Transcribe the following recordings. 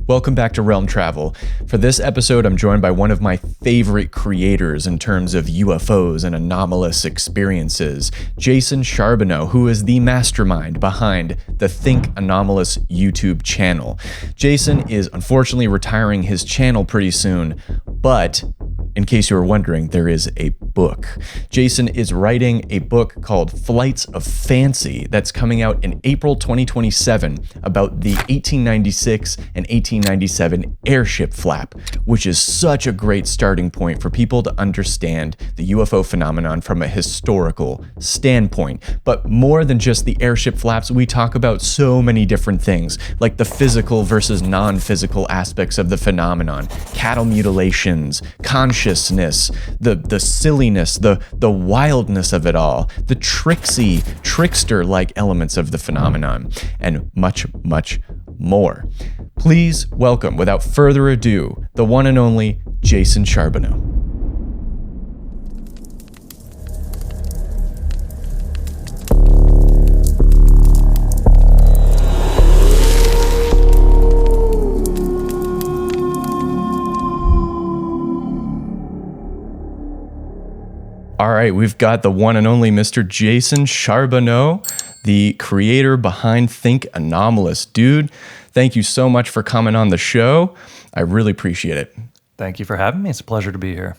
Welcome back to Realm Travel. For this episode, I'm joined by one of my favorite creators in terms of UFOs and anomalous experiences, Jason Charbonneau, who is the mastermind behind the Think Anomalous YouTube channel. Jason is unfortunately retiring his channel pretty soon, but in case you were wondering, there is a book. Jason is writing a book called Flights of Fancy that's coming out in April 2027 about the 1896 and 1897 airship flap, which is such a great starting point for people to understand the UFO phenomenon from a historical standpoint. But more than just the airship flaps, we talk about so many different things, like the physical versus non-physical aspects of the phenomenon, cattle mutilations, consciousness, the silliness, the wildness of it all, the trickster-like elements of the phenomenon, and much, much more. Please welcome, without further ado, the one and only Jason Charbonneau. All right, we've got the one and only Mr. Jason Charbonneau, the creator behind Think Anomalous. Dude, thank you so much for coming on the show. I really appreciate it. Thank you for having me. It's a pleasure to be here.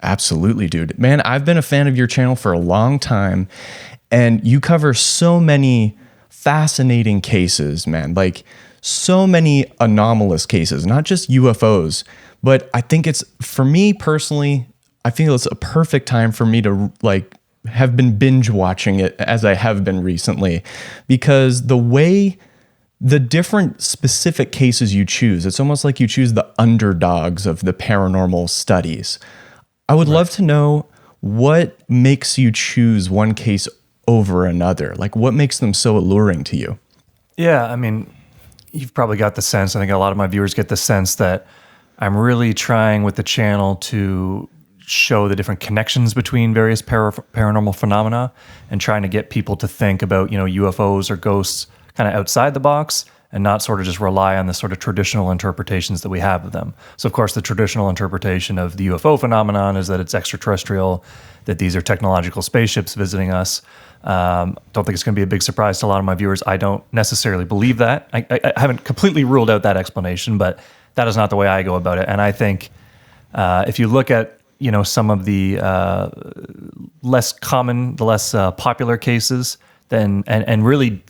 Absolutely, dude. Man, I've been a fan of your channel for a long time, and you cover so many fascinating cases, man. Like, so many anomalous cases, not just UFOs, but I think it's, for me personally, I feel it's a perfect time for me to have been binge watching it as I have been recently, because the different specific cases you choose, it's almost like you choose the underdogs of the paranormal studies. I would love to know what makes you choose one case over another. Like, what makes them so alluring to you? Yeah, I mean, you've probably got the sense, I think a lot of my viewers get the sense that I'm really trying with the channel to show the different connections between various paranormal phenomena and trying to get people to think about, UFOs or ghosts kind of outside the box and not sort of just rely on the sort of traditional interpretations that we have of them. So, of course, the traditional interpretation of the UFO phenomenon is that it's extraterrestrial, that these are technological spaceships visiting us. Don't think it's going to be a big surprise to a lot of my viewers. I don't necessarily believe that. I haven't completely ruled out that explanation, but that is not the way I go about it. And I think if you look at some of the less common, the less popular cases, then and really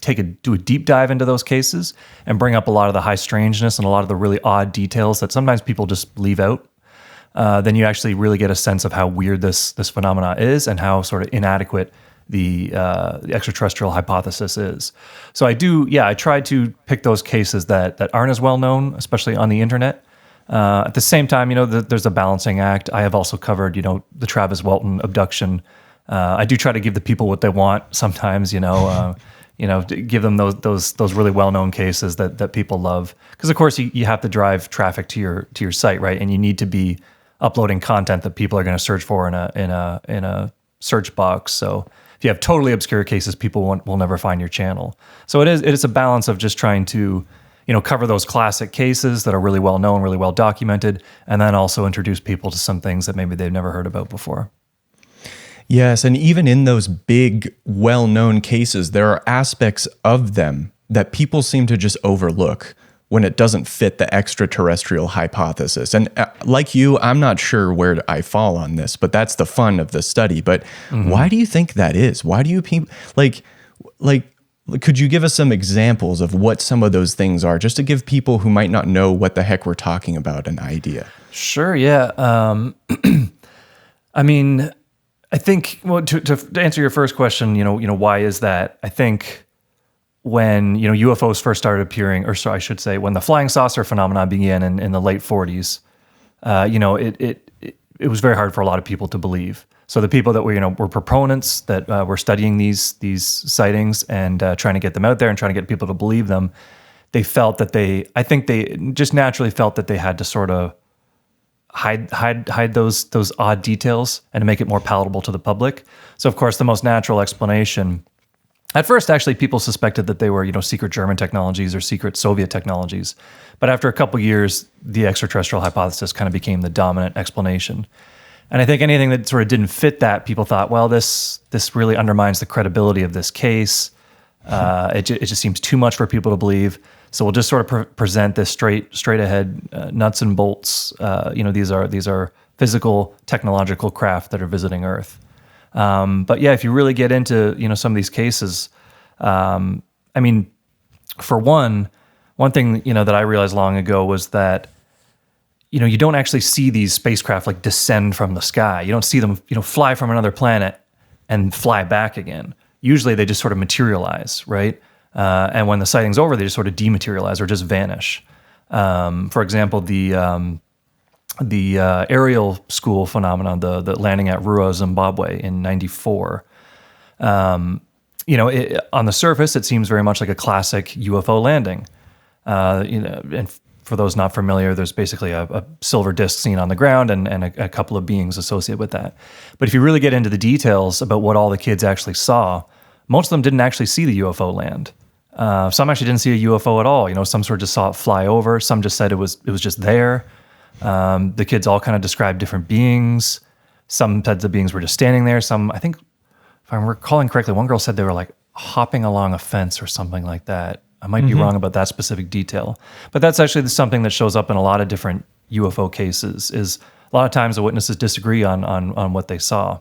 do a deep dive into those cases and bring up a lot of the high strangeness and a lot of the really odd details that sometimes people just leave out, then you actually really get a sense of how weird this phenomena is and how sort of inadequate the extraterrestrial hypothesis is. So I try to pick those cases that aren't as well known, especially on the internet. At the same time, there's a balancing act. I have also covered, the Travis Walton abduction. I do try to give the people what they want sometimes, give them those really well-known cases that people love. Because of course you have to drive traffic to your site, right? And you need to be uploading content that people are going to search for in a search box. So if you have totally obscure cases, people will never find your channel. So it is a balance of just trying to cover those classic cases that are really well known, really well documented, and then also introduce people to some things that maybe they've never heard about before. Yes, and even in those big, well-known cases, there are aspects of them that people seem to just overlook when it doesn't fit the extraterrestrial hypothesis. And like you, I'm not sure where I fall on this, but that's the fun of the study. But why do you think that is? Why do you people could you give us some examples of what some of those things are, just to give people who might not know what the heck we're talking about an idea? Sure, yeah. I mean, I think, to answer your first question, why is that? I think when, UFOs first started appearing, or so I should say, when the flying saucer phenomenon began in the late 40s, it was very hard for a lot of people to believe. So the people that were proponents that were studying these sightings and trying to get them out there and trying to get people to believe them, they felt that they just naturally felt that they had to sort of hide those odd details and to make it more palatable to the public. So of course the most natural explanation At first, actually, people suspected that they were, secret German technologies or secret Soviet technologies. But after a couple years, the extraterrestrial hypothesis kind of became the dominant explanation. And I think anything that sort of didn't fit that, people thought, well, this really undermines the credibility of this case. It just seems too much for people to believe. So we'll just sort of present this straight ahead, nuts and bolts. These are physical, technological craft that are visiting Earth. But yeah, if you really get into some of these cases, for one thing that I realized long ago was that you don't actually see these spacecraft like descend from the sky. You don't see them fly from another planet and fly back again. Usually they just sort of materialize, right? And when the sighting's over, they just sort of dematerialize or just vanish. For example, the aerial school phenomenon, the landing at Rua, Zimbabwe in '94. On the surface, it seems very much like a classic UFO landing. And for those not familiar, there's basically a silver disc seen on the ground and a couple of beings associated with that. But if you really get into the details about what all the kids actually saw, most of them didn't actually see the UFO land. Some actually didn't see a UFO at all. Some sort of just saw it fly over. Some just said it was just there. The kids all kind of described different beings. Some said the beings were just standing there. Some, I think, if I'm recalling correctly, one girl said they were like hopping along a fence or something like that. I might be wrong about that specific detail. But that's actually something that shows up in a lot of different UFO cases, is a lot of times the witnesses disagree on what they saw.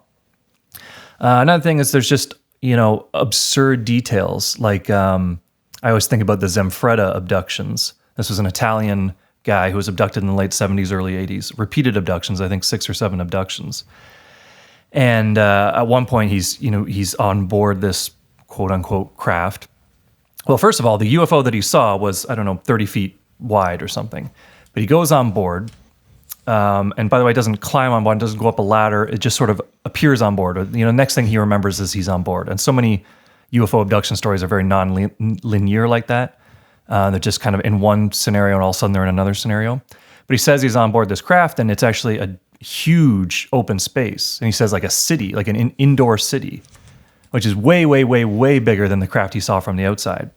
Another thing is there's just, absurd details. Like I always think about the Zemfreda abductions. This was an Italian guy who was abducted in the late 70s, early 80s. Repeated abductions, I think 6 or 7 abductions. And at one point he's on board this quote unquote craft. Well, first of all, the UFO that he saw was, 30 feet wide or something. But he goes on board, and by the way, doesn't climb on board, doesn't go up a ladder. It just sort of appears on board. Next thing he remembers is he's on board. And so many UFO abduction stories are very non-linear like that. They're just kind of in one scenario and all of a sudden they're in another scenario. But he says he's on board this craft and it's actually a huge open space. And he says like a city, like an indoor city, which is way, way, way, way bigger than the craft he saw from the outside.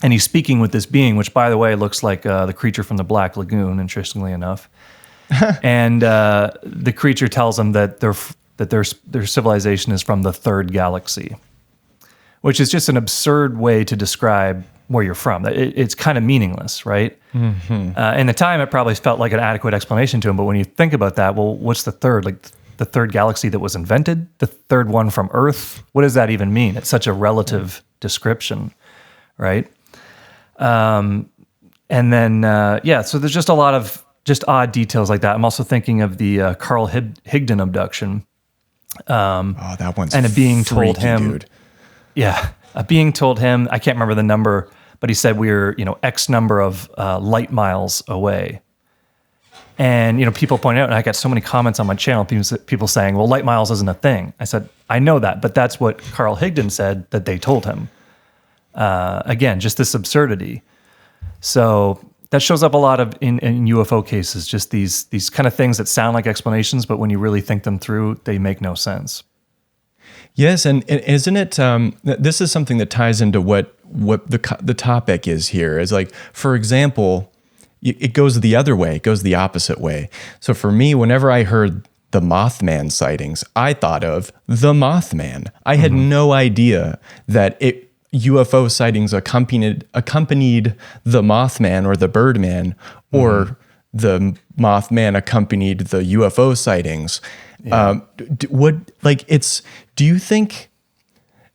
And he's speaking with this being, which, by the way, looks like the creature from the Black Lagoon, interestingly enough. And the creature tells him that their civilization is from the third galaxy, which is just an absurd way to describe where you're from. It's kind of meaningless, right? Mm-hmm. In the time, it probably felt like an adequate explanation to him. But when you think about that, well, what's the third? Like the third galaxy that was invented? The third one from Earth? What does that even mean? It's such a relative description, right? And then, so there's just a lot of just odd details like that. I'm also thinking of the Carl Higdon abduction. That one's and a being told him, dude. Yeah, a being told him, I can't remember the number, but he said we were, X number of light miles away. And, people point out, and I got so many comments on my channel, people saying, well, light miles isn't a thing. I said, I know that, but that's what Carl Higdon said that they told him. Again, just this absurdity. So that shows up a lot of in UFO cases, just these kind of things that sound like explanations, but when you really think them through, they make no sense. Yes, and isn't it? This is something that ties into what the topic is here. Is like, for example, it goes the other way. It goes the opposite way. So for me, whenever I heard the Mothman sightings, I thought of the Mothman. I had no idea that UFO sightings accompanied the Mothman or the Birdman, or the Mothman accompanied the UFO sightings. Yeah. Do you think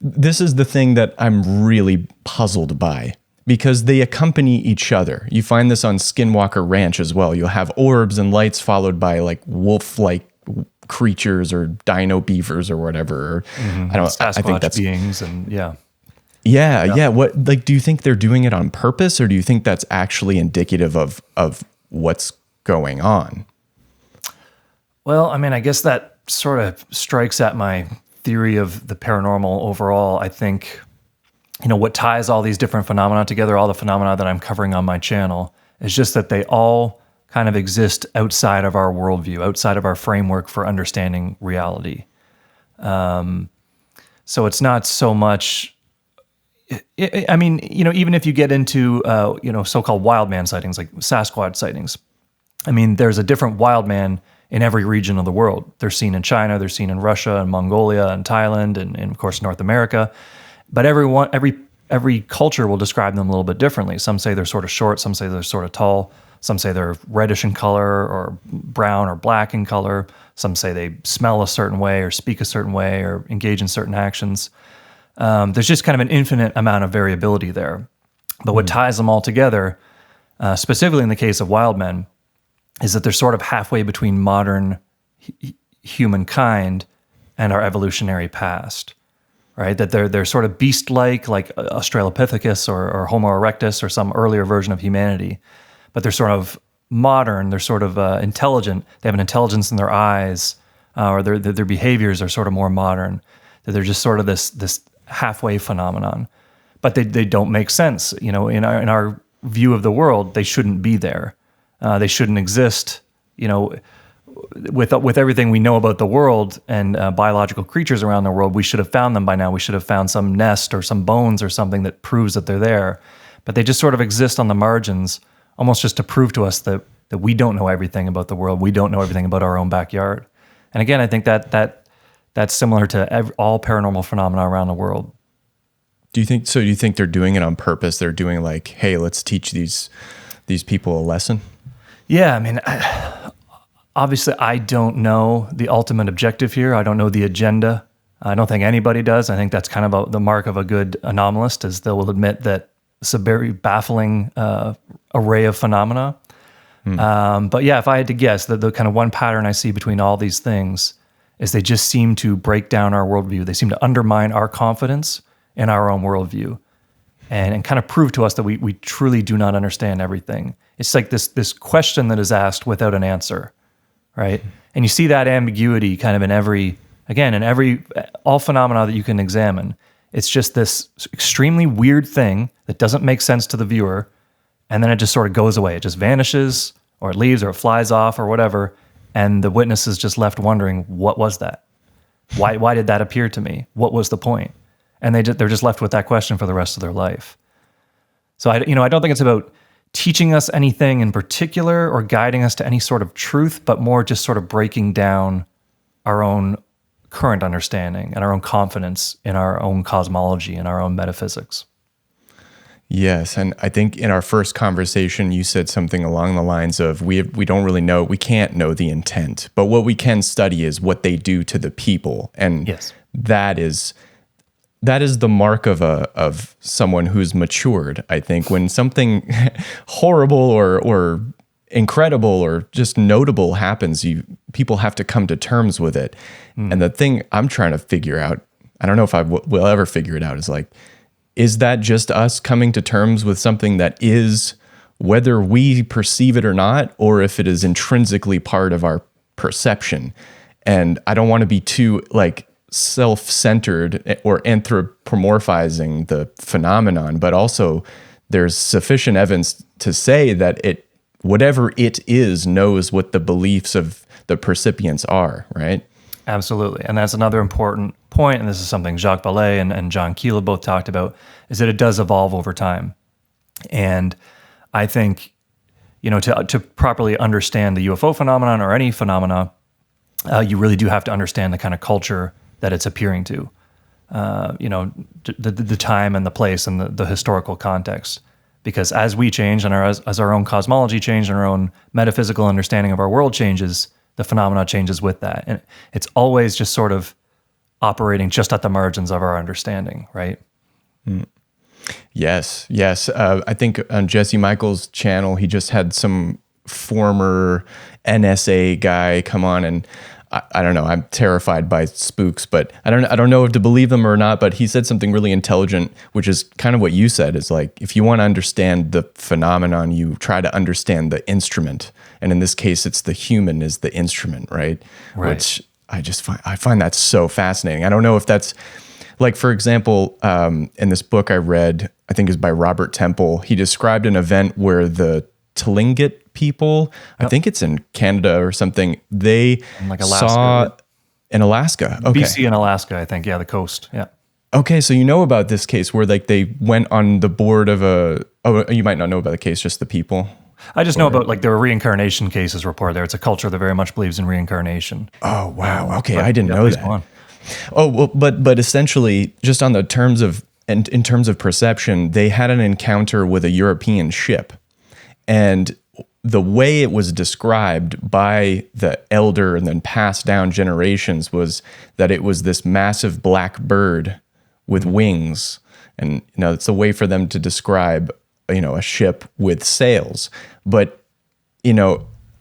this is the thing that I'm really puzzled by? Because they accompany each other. You find this on Skinwalker Ranch as well. You'll have orbs and lights followed by like wolf-like creatures or dino beavers or whatever. Sasquatch I think that's beings and Yeah. What do you think they're doing it on purpose, or do you think that's actually indicative of what's going on? Well, I guess that sort of strikes at my theory of the paranormal overall. I think, what ties all these different phenomena together, all the phenomena that I'm covering on my channel, is just that they all kind of exist outside of our worldview, outside of our framework for understanding reality. So it's not so much I mean, even if you get into, so-called wild man sightings, like Sasquatch sightings, I mean, there's a different wild man in every region of the world. They're seen in China, they're seen in Russia and Mongolia and Thailand and of course, North America. But every culture will describe them a little bit differently. Some say they're sort of short, some say they're sort of tall, some say they're reddish in color or brown or black in color. Some say they smell a certain way or speak a certain way or engage in certain actions. There's just kind of an infinite amount of variability there. But what ties them all together, specifically in the case of wild men, is that they're sort of halfway between modern humankind and our evolutionary past, right? That they're sort of beast-like, like Australopithecus or Homo erectus or some earlier version of humanity. But they're sort of modern, they're sort of intelligent, they have an intelligence in their eyes, or their behaviors are sort of more modern. That they're just sort of this halfway phenomenon. But they don't make sense. In our view of the world, they shouldn't be there. They shouldn't exist. With everything we know about the world and biological creatures around the world, we should have found them by now. We should have found some nest or some bones or something that proves that they're there. But they just sort of exist on the margins, almost just to prove to us that we don't know everything about the world. We don't know everything about our own backyard. And again, I think that's similar to all paranormal phenomena around the world. Do you think they're doing it on purpose? They're doing like, hey, let's teach these people a lesson? Yeah, I mean, obviously, I don't know the ultimate objective here. I don't know the agenda. I don't think anybody does. I think that's kind of the mark of a good anomalist, is they will admit that it's a very baffling array of phenomena. But yeah, if I had to guess, the kind of one pattern I see between all these things is they just seem to break down our worldview. They seem to undermine our confidence in our own worldview and kind of prove to us that we truly do not understand everything. It's like this question that is asked without an answer, right? And you see that ambiguity kind of in all phenomena that you can examine. It's just this extremely weird thing that doesn't make sense to the viewer, and then it just sort of goes away. It just vanishes, or it leaves, or it flies off, or whatever, and the witness is just left wondering, what was that? Why did that appear to me? What was the point? And they're just left with that question for the rest of their life. So I don't think it's about teaching us anything in particular or guiding us to any sort of truth, but more just sort of breaking down our own current understanding and our own confidence in our own cosmology and our own metaphysics. Yes, and I think in our first conversation, you said something along the lines of, we don't really know, we can't know the intent, but what we can study is what they do to the people. And yes, that is the mark of someone who's matured. I think when something horrible or incredible or just notable happens, people have to come to terms with it. And the thing I'm trying to figure out, I don't know if I will ever figure it out, is like, is that just us coming to terms with something that is, whether we perceive it or not, or if it is intrinsically part of our perception? And I don't want to be too like self-centered or anthropomorphizing the phenomenon, but also there's sufficient evidence to say that whatever it is, knows what the beliefs of the percipients are, right? Absolutely. And that's another important point, and this is something Jacques Vallée and John Keel both talked about, is that it does evolve over time. And I think, to properly understand the UFO phenomenon or any phenomena, you really do have to understand the kind of culture that it's appearing to, the time and the place and the historical context. Because as we change and as our own cosmology changes and our own metaphysical understanding of our world changes, the phenomena changes with that. And it's always just sort of operating just at the margins of our understanding, right? Yes. I think on Jesse Michael's channel, he just had some former NSA guy come on, and I don't know, I'm terrified by spooks, but I don't know if to believe them or not, but he said something really intelligent, which is kind of what you said, is like, if you want to understand the phenomenon, you try to understand the instrument. And in this case, it's the human is the instrument, right? Which I find that so fascinating. I don't know if that's, like, for example, in this book I read, I think is by Robert Temple, he described an event where the Tlingit people, I think it's in Canada or something, they like Alaska, saw in Alaska. Okay. BC and Alaska, I think. Yeah, the coast. Yeah. Okay, so you know about this case where like they went on the board of a. Oh, you might not know about the case, just the people. I just know about like there were reincarnation cases reported there. It's a culture that very much believes in reincarnation. Oh wow. Okay, I didn't know please that. go on. Oh well, but essentially, just on the terms of and in terms of perception, they had an encounter with a European ship, and the way it was described by the elder and then passed down generations was that it was this massive black bird with wings, and it's a way for them to describe a ship with sails, but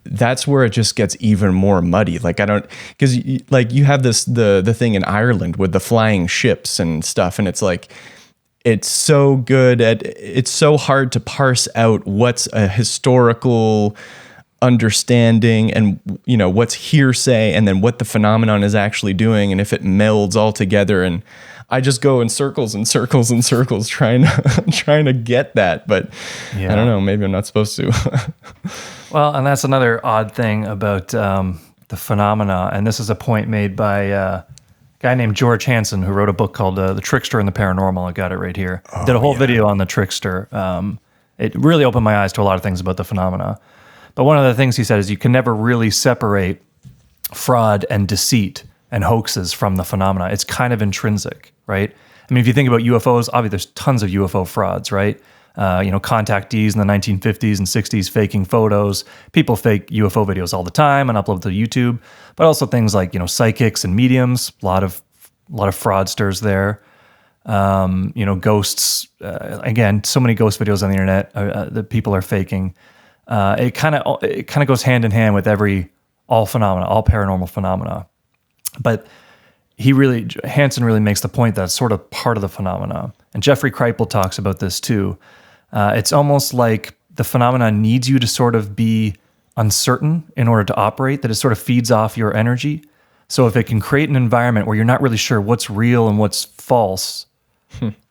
that's where it just gets even more muddy. Like because like you have the thing in Ireland with the flying ships and stuff, and it's like it's so hard to parse out what's a historical understanding and what's hearsay and then what the phenomenon is actually doing, and if it melds all together. And I just go in circles and circles and circles trying to get that, but I don't know, maybe I'm not supposed to. Well, and that's another odd thing about the phenomena, and this is a point made by a guy named George Hansen, who wrote a book called The Trickster and the Paranormal. I got it right here. Did a whole video on the Trickster. It really opened my eyes to a lot of things about the phenomena. But one of the things he said is you can never really separate fraud and deceit and hoaxes from the phenomena. It's kind of intrinsic, right? I mean, if you think about UFOs, obviously there's tons of UFO frauds, right? Contactees in the 1950s and 60s faking photos. People fake UFO videos all the time and upload to YouTube. But also things like, psychics and mediums, a lot of fraudsters there. Ghosts, again, so many ghost videos on the internet that people are faking. It kind of goes hand in hand with all paranormal phenomena. But Hansen really makes the point that it's sort of part of the phenomena. And Jeffrey Kripal talks about this too. It's almost like the phenomena needs you to sort of be uncertain in order to operate, that it sort of feeds off your energy. So if it can create an environment where you're not really sure what's real and what's false,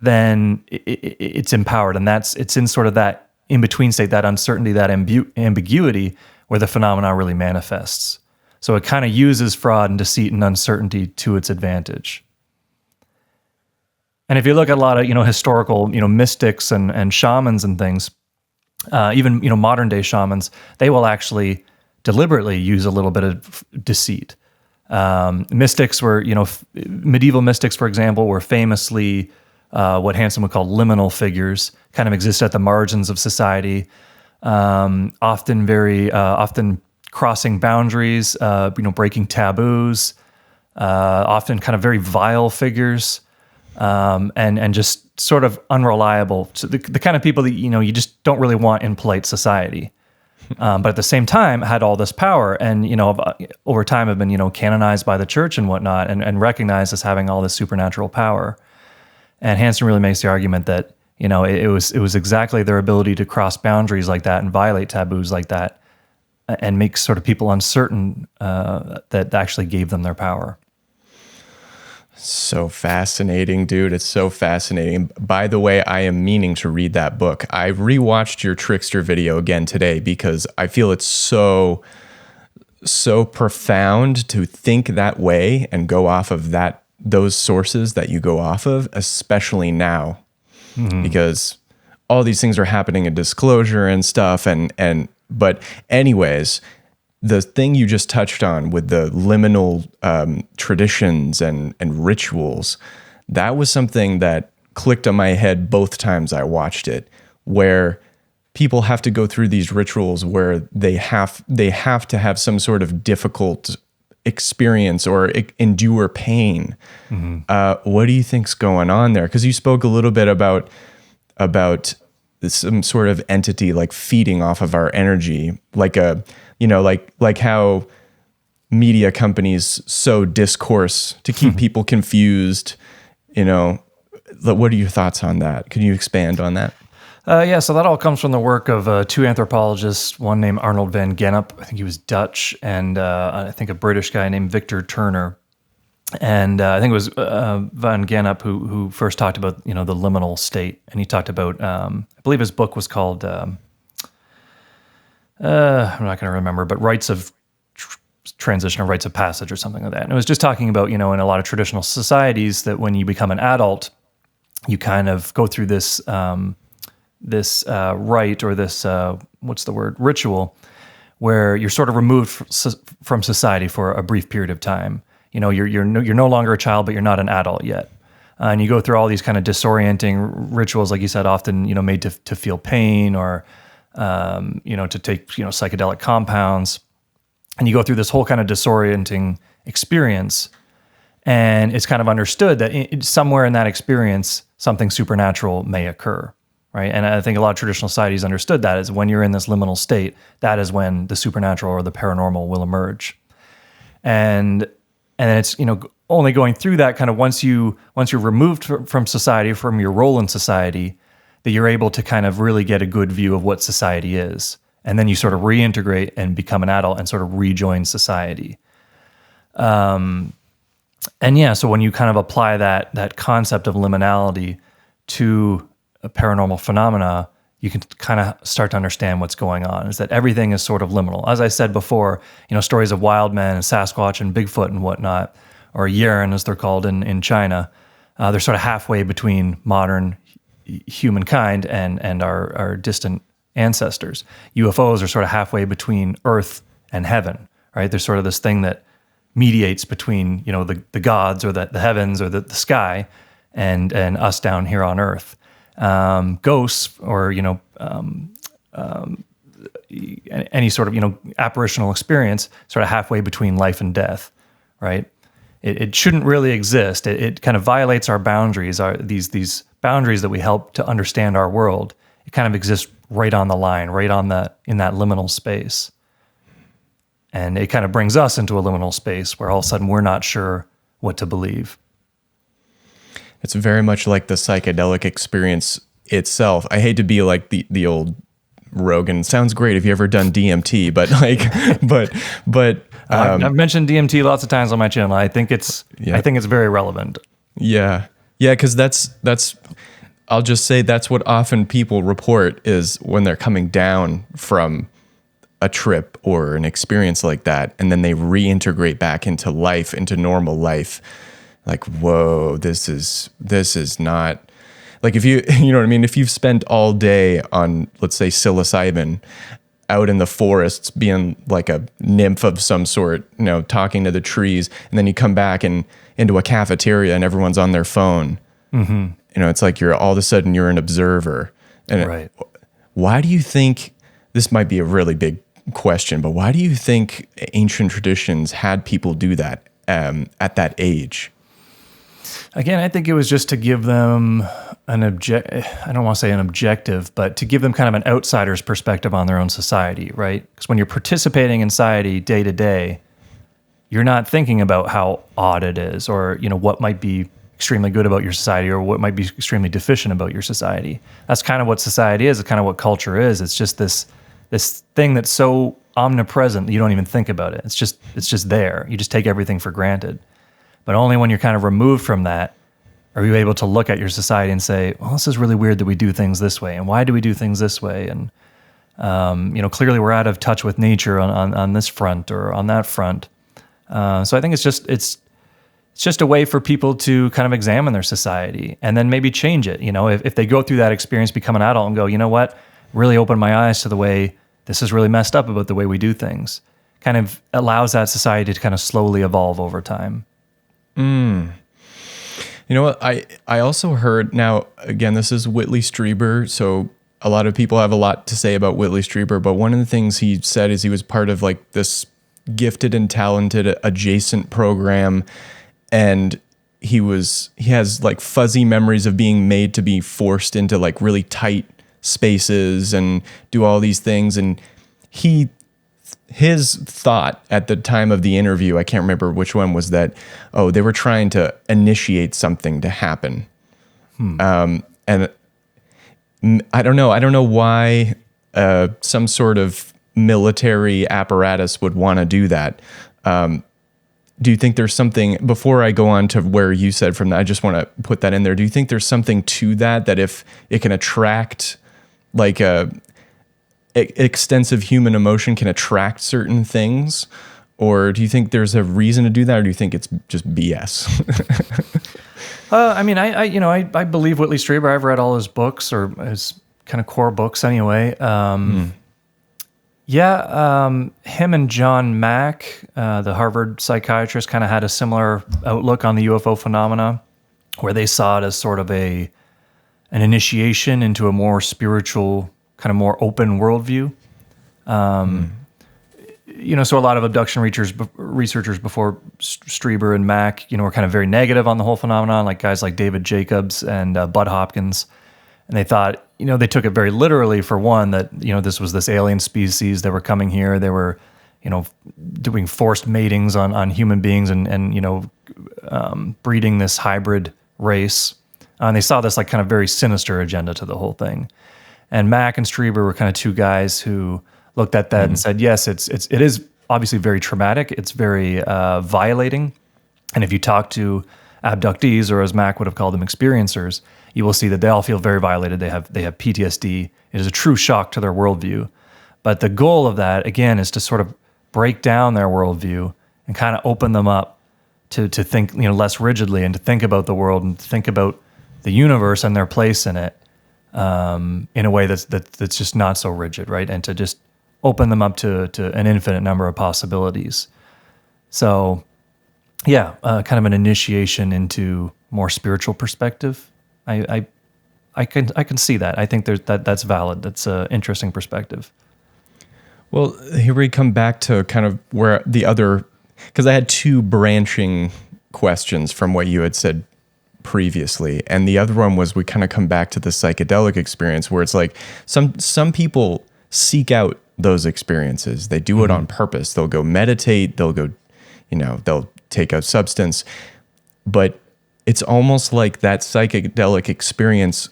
then it's empowered. And it's in sort of that in-between state, that uncertainty, that ambiguity, where the phenomena really manifests. So it kind of uses fraud and deceit and uncertainty to its advantage. And if you look at a lot of historical mystics and shamans and things, even modern day shamans, they will actually deliberately use a little bit of deceit. Mystics were medieval mystics, for example, were famously what Hansen would call liminal figures, kind of exist at the margins of society, often crossing boundaries, breaking taboos, often kind of very vile figures, and just sort of unreliable. So the kind of people that you just don't really want in polite society. But at the same time, had all this power, and over time have been canonized by the church and whatnot, and recognized as having all this supernatural power. And Hansen really makes the argument that it was exactly their ability to cross boundaries like that and violate taboos like that, and make sort of people uncertain that actually gave them their power. So fascinating, dude. It's so fascinating. By the way, I am meaning to read that book. I rewatched your Trickster video again today because I feel it's so profound to think that way and go off of those sources that you go off of, especially now, because all these things are happening in disclosure and stuff. But anyways, the thing you just touched on with the liminal traditions and rituals, that was something that clicked on my head both times I watched it, where people have to go through these rituals where they have to have some sort of difficult experience or endure pain. What do you think's going on there? Because you spoke a little bit about some sort of entity like feeding off of our energy, like like how media companies sow discourse to keep people confused. What are your thoughts on that? Can you expand on that? So that all comes from the work of two anthropologists, one named Arnold van Gennep, I think he was Dutch, and I think a British guy named Victor Turner. And I think it was van Gennep who first talked about, the liminal state. And he talked about, I believe his book was called, I'm not going to remember, but Rites of transition of rites of passage or something like that. And it was just talking about, in a lot of traditional societies that when you become an adult, you kind of go through this rite or this ritual, where you're sort of removed from society for a brief period of time. You're no longer a child, but you're not an adult yet. And you go through all these kind of disorienting rituals, like you said, often, made to feel pain or, to take, psychedelic compounds. And you go through this whole kind of disorienting experience. And it's kind of understood that somewhere in that experience, something supernatural may occur, right? And I think a lot of traditional societies understood that as when you're in this liminal state, that is when the supernatural or the paranormal will emerge. And it's, only going through that kind of once you're removed from society, from your role in society, that you're able to kind of really get a good view of what society is. And then you sort of reintegrate and become an adult and sort of rejoin society. So when you kind of apply that concept of liminality to a paranormal phenomena, you can kind of start to understand what's going on, is that everything is sort of liminal. As I said before, stories of wild men and Sasquatch and Bigfoot and whatnot, or Yeren as they're called in China, they're sort of halfway between modern humankind and our distant ancestors. UFOs are sort of halfway between Earth and heaven, right? There's sort of this thing that mediates between, the gods or the heavens or the sky and us down here on Earth. Ghosts or, any sort of, apparitional experience, sort of halfway between life and death, right? It shouldn't really exist. It kind of violates our boundaries, these boundaries that we help to understand our world. It kind of exists right on the line, in that liminal space. And it kind of brings us into a liminal space where all of a sudden we're not sure what to believe. It's very much like the psychedelic experience itself. I hate to be like the old Rogan. Sounds great if you ever done DMT, but I've mentioned DMT lots of times on my channel. I think it's very relevant. Yeah, because that's. I'll just say that's what often people report is when they're coming down from a trip or an experience like that, and then they reintegrate back into life, into normal life. Like, whoa, this is not like, if you know what I mean? If you've spent all day on, let's say, psilocybin out in the forests being like a nymph of some sort, talking to the trees, and then you come back and into a cafeteria and everyone's on their phone. Mm-hmm. It's like all of a sudden you're an observer. And right. Why do you think, this might be a really big question, but why do you think ancient traditions had people do that at that age? Again, I think it was just to give them I don't want to say an objective, but to give them kind of an outsider's perspective on their own society, right? Because when you're participating in society day to day, you're not thinking about how odd it is or, what might be extremely good about your society or what might be extremely deficient about your society. That's kind of what society is. It's kind of what culture is. It's just this thing that's so omnipresent that you don't even think about it. It's just there. You just take everything for granted. But only when you're kind of removed from that are you able to look at your society and say, well, this is really weird that we do things this way. And why do we do things this way? And, clearly we're out of touch with nature on this front or on that front. So I think it's just a way for people to kind of examine their society and then maybe change it. If they go through that experience, become an adult and go, you know what, really open my eyes to the way this is really messed up about the way we do things, kind of allows that society to kind of slowly evolve over time. You know what? I also heard, now, again, this is Whitley Strieber, so a lot of people have a lot to say about Whitley Strieber, but one of the things he said is he was part of like this gifted and talented adjacent program, and he has like fuzzy memories of being made to be forced into like really tight spaces and do all these things, and his thought at the time of the interview, I can't remember which one, was that, they were trying to initiate something to happen. And I don't know why some sort of military apparatus would want to do that. Do you think there's something, before I go on to where you said from that, I just want to put that in there. Do you think there's something to that if it can attract like extensive human emotion can attract certain things, Or do you think there's a reason to do that, or do you think it's just BS? I mean, I believe Whitley Strieber. I've read all his books, or his kind of core books anyway. Him and John Mack, the Harvard psychiatrist, kind of had a similar outlook on the UFO phenomena, where they saw it as sort of an initiation into a more spiritual, kind of more open worldview. So a lot of abduction researchers before Strieber and Mack, were kind of very negative on the whole phenomenon, like guys like David Jacobs and Bud Hopkins. And they thought, they took it very literally, for one, that, this was this alien species that were coming here. They were, doing forced matings on human beings and breeding this hybrid race. And they saw this like kind of very sinister agenda to the whole thing. And Mack and Strieber were kind of two guys who looked at that and said, yes, it is obviously very traumatic. It's very violating. And if you talk to abductees, or as Mack would have called them, experiencers, you will see that they all feel very violated. They have PTSD. It is a true shock to their worldview. But the goal of that, again, is to sort of break down their worldview and kind of open them up to think, less rigidly, and to think about the world and to think about the universe and their place in it in a way that's just not so rigid, right? And to just open them up to an infinite number of possibilities. So, kind of an initiation into more spiritual perspective. I can see that. I think that's valid. That's an interesting perspective. Well, here we come back to kind of where because I had two branching questions from what you had said previously, and the other one was we kind of come back to the psychedelic experience, where it's like some people seek out those experiences. They do it on purpose. They'll go meditate. They'll go, they'll take a substance, but it's almost like that psychedelic experience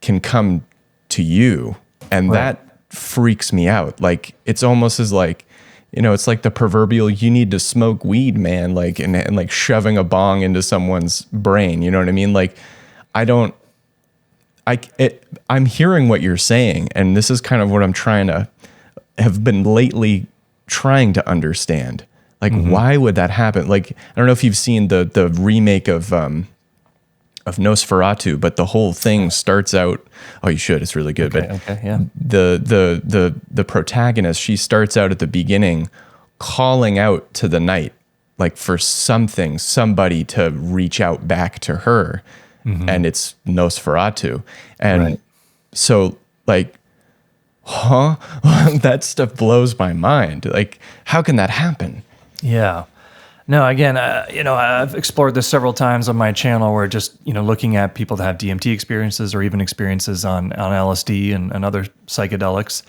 can come to you, and that freaks me out. Like, it's almost as like, it's like the proverbial, you need to smoke weed, man, like, and like shoving a bong into someone's brain. You know what I mean? Like, I'm hearing what you're saying, and this is kind of what I'm have been lately trying to understand. Like, why would that happen? Like, I don't know if you've seen the remake of Nosferatu, but the whole thing starts out. Oh, you should. It's really good. The protagonist, she starts out at the beginning, calling out to the night, like for somebody to reach out back to her, and it's Nosferatu, and so like, that stuff blows my mind. Like, how can that happen? Yeah. No, again, I've explored this several times on my channel, where just, looking at people that have DMT experiences, or even experiences on LSD and other psychedelics,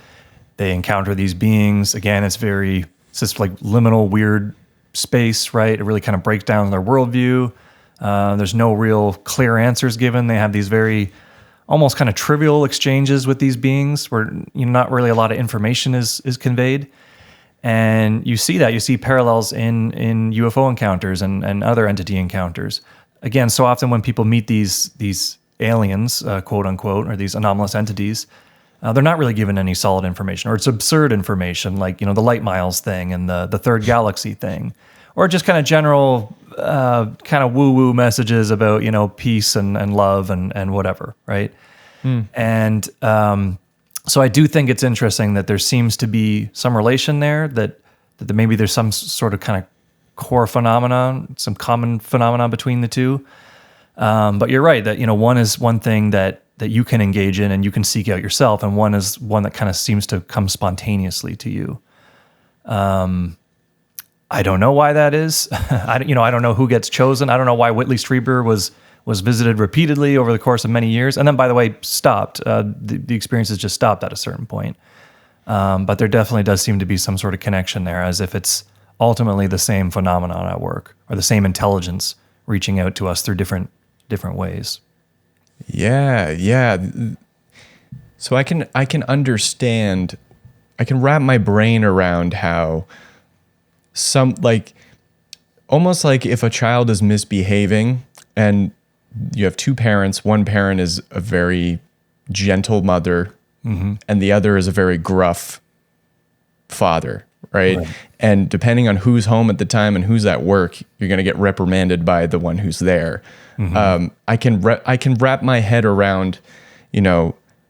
they encounter these beings. Again, it's just like liminal, weird space, right? It really kind of breaks down their worldview. There's no real clear answers given. They have these very almost kind of trivial exchanges with these beings, where not really a lot of information is conveyed. And you see parallels in UFO encounters and other entity encounters. Again, so often when people meet these aliens, quote unquote, or these anomalous entities, they're not really given any solid information, or it's absurd information, like the light miles thing and the third galaxy thing, or just kind of general kind of woo-woo messages about peace and love and whatever, right? And so I do think it's interesting that there seems to be some relation there, that maybe there's some sort of kind of core phenomenon, some common phenomenon between the two. But you're right that one is one thing that you can engage in and you can seek out yourself, and one is one that kind of seems to come spontaneously to you. I don't know why that is. I don't know who gets chosen. I don't know why Whitley Strieber was visited repeatedly over the course of many years, and then, by the way, stopped. The experiences just stopped at a certain point. But there definitely does seem to be some sort of connection there, as if it's ultimately the same phenomenon at work, or the same intelligence reaching out to us through different ways. Yeah. So I can understand. I can wrap my brain around how almost like if a child is misbehaving and you have two parents, one parent is a very gentle mother and the other is a very gruff father, right? And depending on who's home at the time and who's at work, you're going to get reprimanded by the one who's there. I can wrap my head around,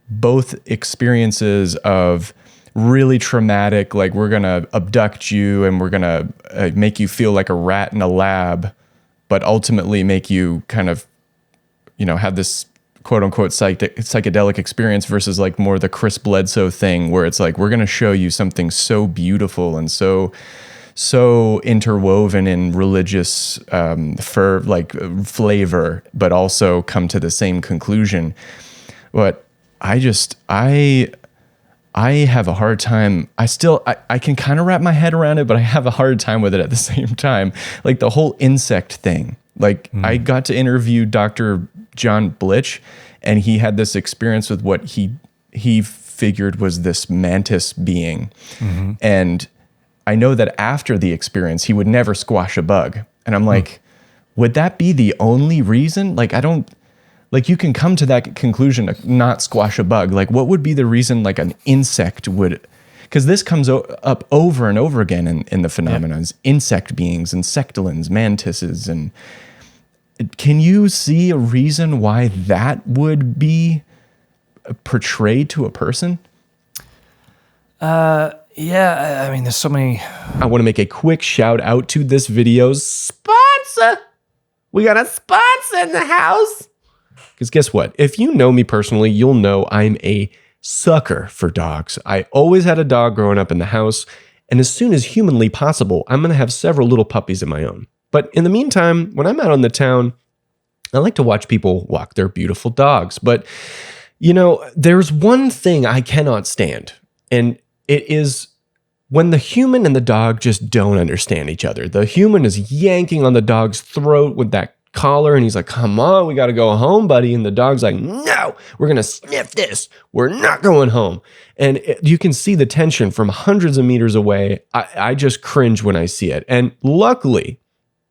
both experiences of really traumatic, like we're going to abduct you and we're going to make you feel like a rat in a lab, but ultimately make you kind of, have this quote unquote psychedelic experience versus like more the Chris Bledsoe thing where it's like, we're going to show you something so beautiful and so interwoven in religious flavor, but also come to the same conclusion. But I have a hard time. I can kind of wrap my head around it, but I have a hard time with it at the same time. Like the whole insect thing. Like I got to interview Dr. John Blitch, and he had this experience with what he figured was this mantis being. And I know that after the experience, he would never squash a bug. And I'm like, would that be the only reason? Like, you can come to that conclusion to not squash a bug. Like, what would be the reason like an insect would? Because this comes up over and over again in the phenomena. Insect beings, insectolins, mantises. And can you see a reason why that would be portrayed to a person? Yeah, I mean, there's so many. I want to make a quick shout out to this video's sponsor. We got a sponsor in the house. Because guess what? If you know me personally, you'll know I'm a sucker for dogs. I always had a dog growing up in the house, and as soon as humanly possible, I'm going to have several little puppies of my own. But in the meantime, when I'm out on the town, I like to watch people walk their beautiful dogs. But, there's one thing I cannot stand, and it is when the human and the dog just don't understand each other. The human is yanking on the dog's throat with that collar, and he's like, come on, we got to go home, buddy. And the dog's like, no, we're going to sniff this. We're not going home. And you can see the tension from hundreds of meters away. I just cringe when I see it. And luckily,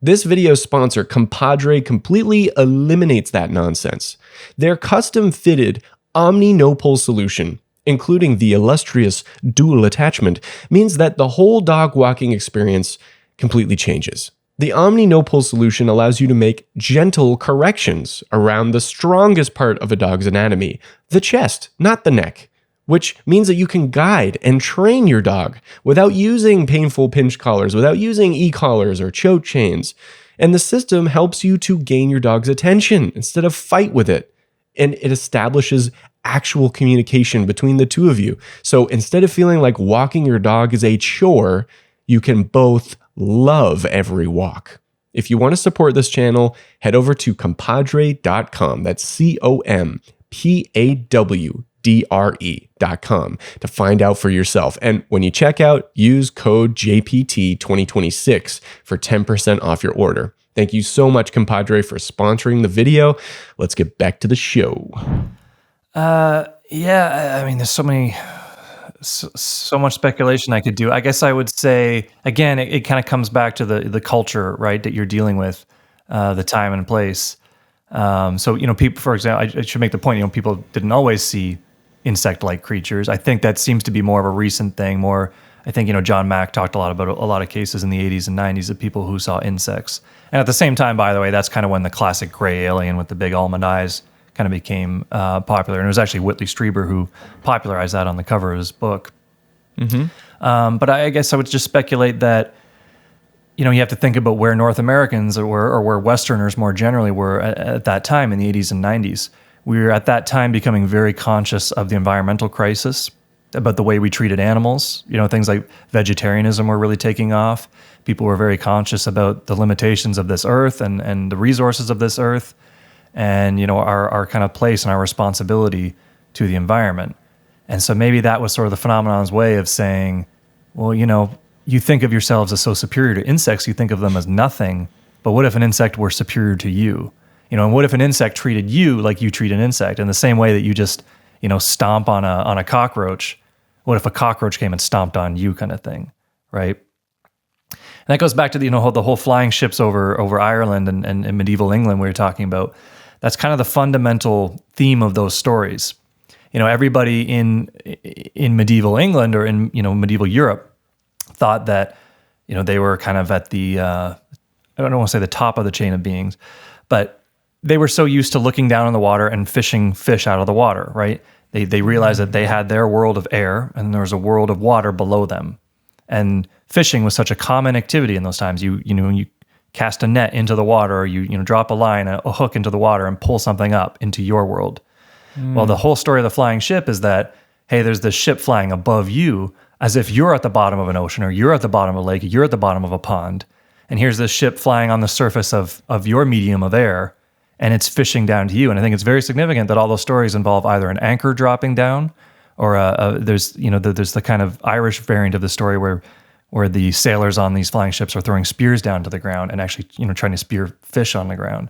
this video's sponsor, Compadre, completely eliminates that nonsense. Their custom-fitted omni-no-pull solution, including the illustrious dual attachment, means that the whole dog walking experience completely changes. The Omni No-Pull solution allows you to make gentle corrections around the strongest part of a dog's anatomy, the chest, not the neck, which means that you can guide and train your dog without using painful pinch collars, without using e-collars or choke chains. And the system helps you to gain your dog's attention instead of fight with it. And it establishes actual communication between the two of you. So instead of feeling like walking your dog is a chore, you can both love every walk. If you want to support this channel, head over to compadre.com. That's COMPAWDRE.com to find out for yourself. And when you check out, use code JPT2026 for 10% off your order. Thank you so much, Compadre, for sponsoring the video. Let's get back to the show. Yeah, I mean, there's so much speculation I could do. I guess I would say, again, it kind of comes back to the culture, right, that you're dealing with, the time and place. So, people, for example, I should make the point, people didn't always see insect-like creatures. I think that seems to be more of a recent thing. I think, John Mack talked a lot about a lot of cases in the 80s and 90s of people who saw insects. And at the same time, by the way, that's kind of when the classic gray alien with the big almond eyes kind of became popular. And it was actually Whitley Strieber who popularized that on the cover of his book. But I guess I would just speculate that, you have to think about where North Americans or where Westerners more generally were at that time in the 80s and 90s. We were at that time becoming very conscious of the environmental crisis, about the way we treated animals. Things like vegetarianism were really taking off. People were very conscious about the limitations of this earth and the resources of this earth, and our kind of place and our responsibility to the environment. And so maybe that was sort of the phenomenon's way of saying, well, you think of yourselves as so superior to insects, you think of them as nothing, but what if an insect were superior to you? And what if an insect treated you like you treat an insect in the same way that you just, stomp on a cockroach? What if a cockroach came and stomped on you, kind of thing, right? And that goes back to the whole flying ships over Ireland and medieval England we were talking about. That's kind of the fundamental theme of those stories. Everybody in medieval England or in medieval Europe thought that, they were kind of at the, I don't want to say the top of the chain of beings, but they were so used to looking down in the water and fishing fish out of the water, right? They realized that they had their world of air and there was a world of water below them. And fishing was such a common activity in those times. You cast a net into the water, or you drop a line, a hook into the water and pull something up into your world. Well, the whole story of the flying ship is that, hey, there's this ship flying above you as if you're at the bottom of an ocean, or you're at the bottom of a lake, you're at the bottom of a pond. And here's this ship flying on the surface of your medium of air, and it's fishing down to you. And I think it's very significant that all those stories involve either an anchor dropping down, or there's the kind of Irish variant of the story where the sailors on these flying ships are throwing spears down to the ground and actually trying to spear fish on the ground.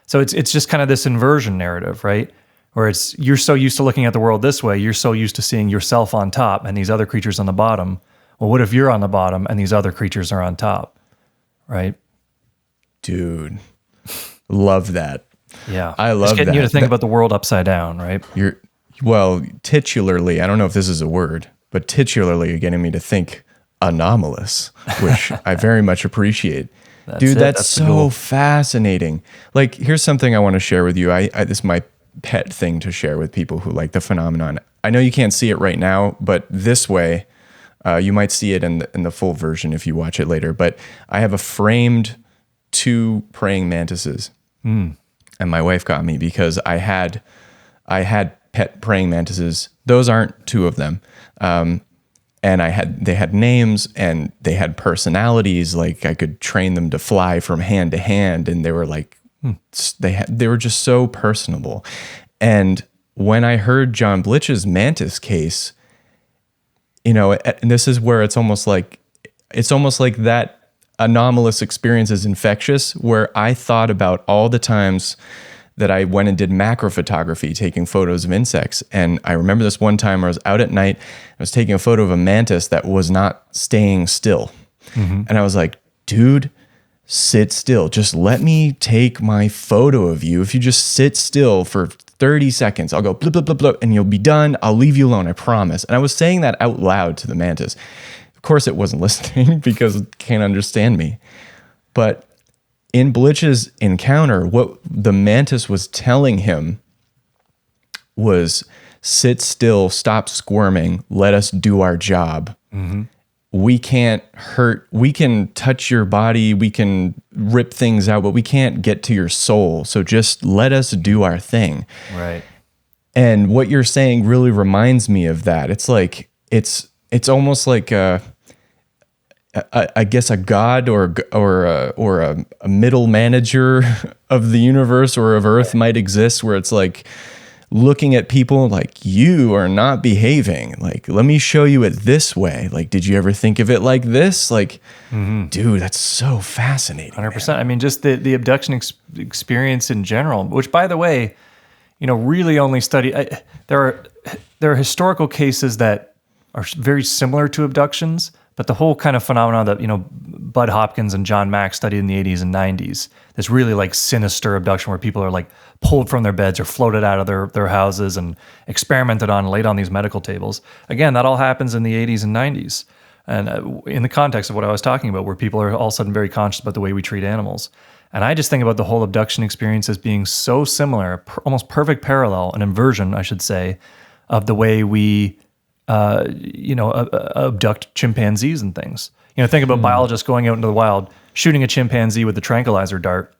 So it's just kind of this inversion narrative, right? Where you're so used to looking at the world this way, you're so used to seeing yourself on top and these other creatures on the bottom. Well, what if you're on the bottom and these other creatures are on top, right? Dude, love that. Yeah, I love it's getting that. you to think about the world upside down, right? Titularly, I don't know if this is a word, but titularly you're getting me to think anomalous, which I very much appreciate. That's so fascinating. Like, here's something I want to share with you. This is my pet thing to share with people who like the phenomenon. I know you can't see it right now, but this way, you might see it in the full version if you watch it later. But I have a framed 2 praying mantises, and my wife got me because I had pet praying mantises. Those aren't 2 of them. And they had names and they had personalities. Like, I could train them to fly from hand to hand, and they were like, they were just so personable. And when I heard John Blitch's mantis case, and this is where it's almost like that anomalous experience is infectious, where I thought about all the times that I went and did macro photography, taking photos of insects. And I remember this one time I was out at night, I was taking a photo of a mantis that was not staying still. And I was like, dude, sit still. Just let me take my photo of you. If you just sit still for 30 seconds, I'll go blip, blip, blip, blip, and you'll be done. I'll leave you alone, I promise. And I was saying that out loud to the mantis. Of course, it wasn't listening because it can't understand me. But in Blitch's encounter, what the mantis was telling him was, sit still, stop squirming, let us do our job. We can't hurt, we can touch your body, we can rip things out, but we can't get to your soul. So just let us do our thing. Right. And what you're saying really reminds me of that. It's like, it's almost like I guess a god or a middle manager of the universe or of Earth might exist, where it's like looking at people like, you are not behaving. Like, let me show you it this way. Like, did you ever think of it like this? Like, dude, that's so fascinating. 100%. Man. I mean, just the abduction experience in general, which, by the way, really only study. There are historical cases that are very similar to abductions, but the whole kind of phenomenon that, Bud Hopkins and John Mack studied in the 80s and 90s, this really like sinister abduction where people are like pulled from their beds or floated out of their houses and experimented on and laid on these medical tables. Again, that all happens in the 80s and 90s. And in the context of what I was talking about, where people are all of a sudden very conscious about the way we treat animals. And I just think about the whole abduction experience as being so similar, almost perfect parallel, an inversion, I should say, of the way we abduct chimpanzees and things. Think about biologists going out into the wild, shooting a chimpanzee with the tranquilizer dart,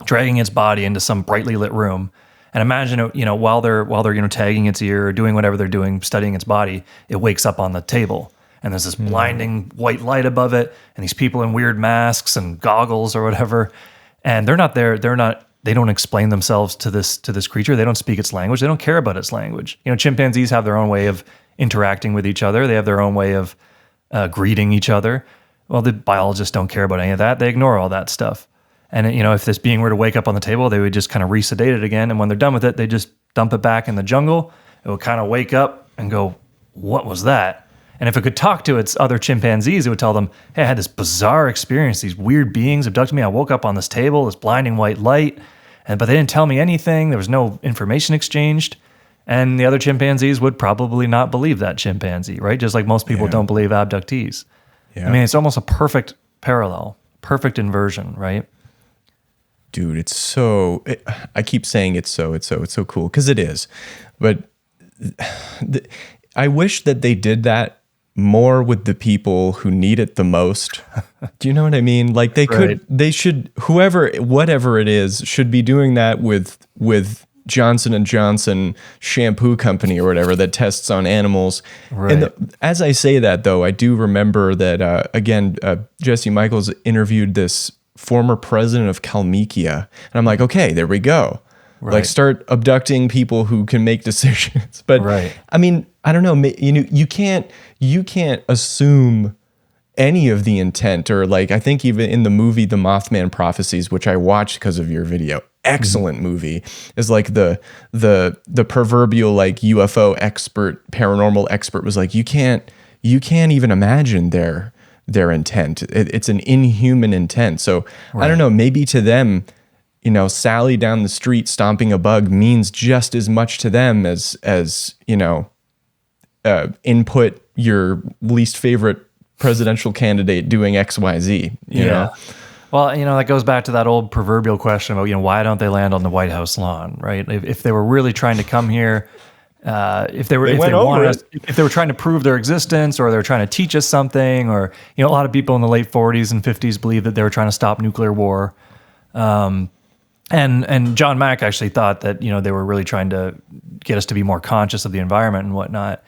dragging its body into some brightly lit room, and imagine while they're tagging its ear or doing whatever they're doing, studying its body, it wakes up on the table, and there's this blinding white light above it, and these people in weird masks and goggles or whatever, and they're not there. They don't explain themselves to this creature. They don't speak its language. They don't care about its language. Chimpanzees have their own way of interacting with each other. They have their own way of greeting each other. Well, the biologists don't care about any of that. They ignore all that stuff. And, if this being were to wake up on the table, they would just kind of resedate it again. And when they're done with it, they just dump it back in the jungle. It would kind of wake up and go, what was that? And if it could talk to its other chimpanzees, it would tell them, hey, I had this bizarre experience. These weird beings abducted me. I woke up on this table, this blinding white light, but they didn't tell me anything. There was no information exchanged. And the other chimpanzees would probably not believe that chimpanzee, right? Just like most people don't believe abductees. I mean, it's almost a perfect parallel, perfect inversion, right? Dude, I keep saying it's so cool because it is. But I wish that they did that more with the people who need it the most. Do you know what I mean? Like they should, whatever it is, should be doing that with Johnson & Johnson shampoo company or whatever that tests on animals. Right. And as I say that, though, I do remember that, Jesse Michaels interviewed this former president of Kalmykia. And I'm like, okay, there we go. Right. Like, start abducting people who can make decisions. But I mean, I don't know. You can't assume any of the intent, or like, I think even in the movie The Mothman Prophecies, which I watched because of your video, excellent movie, is like the proverbial like UFO expert, paranormal expert was like, you can't even imagine their intent. It's an inhuman intent. So I don't know, maybe to them, Sally down the street stomping a bug means just as much to them as input your least favorite presidential candidate doing XYZ, you know? Well, that goes back to that old proverbial question about, why don't they land on the White House lawn, right? If they were really trying to come here, if they were trying to prove their existence, or they were trying to teach us something, or, a lot of people in the late 40s and 50s believed that they were trying to stop nuclear war. And John Mack actually thought that, they were really trying to get us to be more conscious of the environment and whatnot.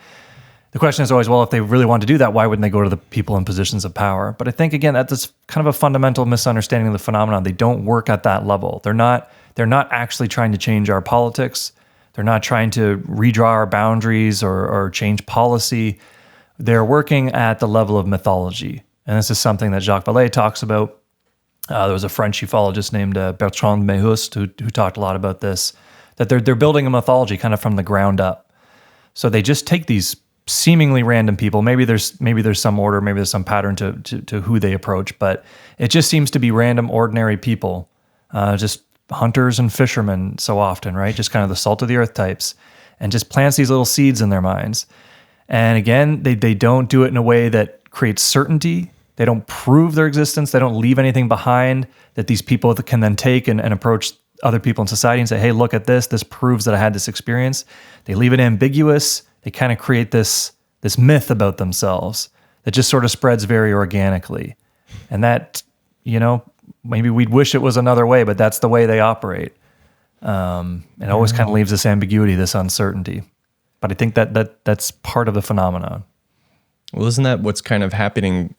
The question is always, well, if they really want to do that, why wouldn't they go to the people in positions of power? But I think, again, that's kind of a fundamental misunderstanding of the phenomenon. They don't work at that level. They're not actually trying to change our politics. They're not trying to redraw our boundaries or change policy. They're working at the level of mythology. And this is something that Jacques Vallée talks about. There was a French ufologist named Bertrand Méhus who talked a lot about this, that they're building a mythology kind of from the ground up. So they just take these seemingly random people. Maybe there's some order, maybe there's some pattern to who they approach, but it just seems to be random, ordinary people, just hunters and fishermen so often, right? Just kind of the salt of the earth types, and just plants these little seeds in their minds. And again, they don't do it in a way that creates certainty. They don't prove their existence. They don't leave anything behind that these people can then take and approach other people in society and say, hey, look at this. This proves that I had this experience. They leave it ambiguous. They kind of create this myth about themselves that just sort of spreads very organically. And that, maybe we'd wish it was another way, but that's the way they operate. It always kind of leaves this ambiguity, this uncertainty. But I think that's part of the phenomenon. Well, isn't that what's kind of happening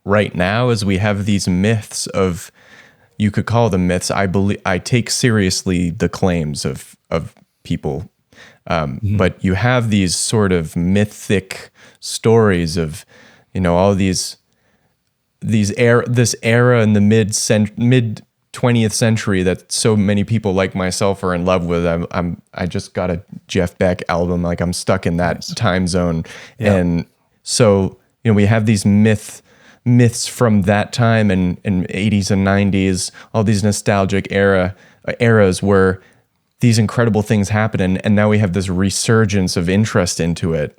right now, is we have these myths of, you could call them myths. I take seriously the claims of people. But you have these sort of mythic stories of, all this era in the mid 20th century that so many people like myself are in love with. I just got a Jeff Beck album. Like, I'm stuck in that time zone. Yeah. And so, we have these myths from that time and 80s and 90s, all these nostalgic eras where these incredible things happen, and now we have this resurgence of interest into it.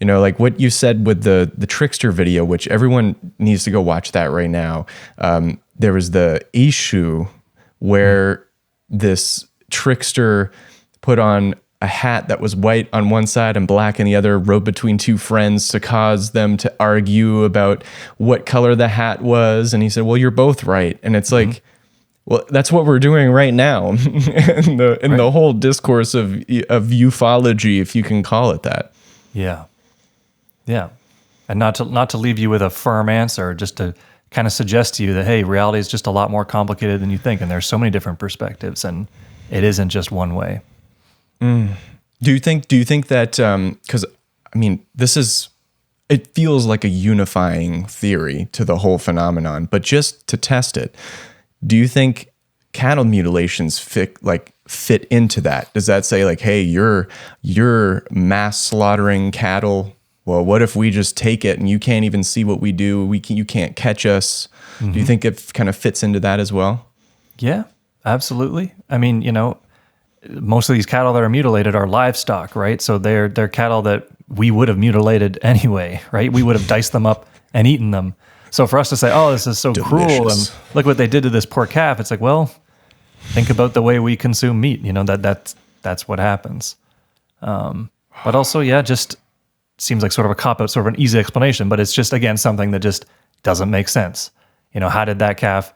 Like what you said with the Trickster video, which everyone needs to go watch that right now. There was the issue where this Trickster put on a hat that was white on one side and black on the other, rode between two friends to cause them to argue about what color the hat was. And he said, well, you're both right. And it's like, well, that's what we're doing right now in the whole discourse of ufology, if you can call it that. Yeah. Yeah. And not to leave you with a firm answer, just to kind of suggest to you that, hey, reality is just a lot more complicated than you think. And there's so many different perspectives, and it isn't just one way. Do you think that, because it feels like a unifying theory to the whole phenomenon, but just to test it, do you think cattle mutilations fit into that? Does that say like, hey, you're mass slaughtering cattle? Well, what if we just take it and you can't even see what we do? You can't catch us. Mm-hmm. Do you think it kind of fits into that as well? Yeah, absolutely. I mean, most of these cattle that are mutilated are livestock, right? So they're cattle that we would have mutilated anyway, right? We would have diced them up and eaten them. So for us to say, "Oh, this is so cruel," and Delicious. look what they did to this poor calf, it's like, well, think about the way we consume meat. That's what happens. But also, yeah, just seems like sort of a cop-out, sort of an easy explanation, but it's just, again, something that just doesn't make sense. How did that calf...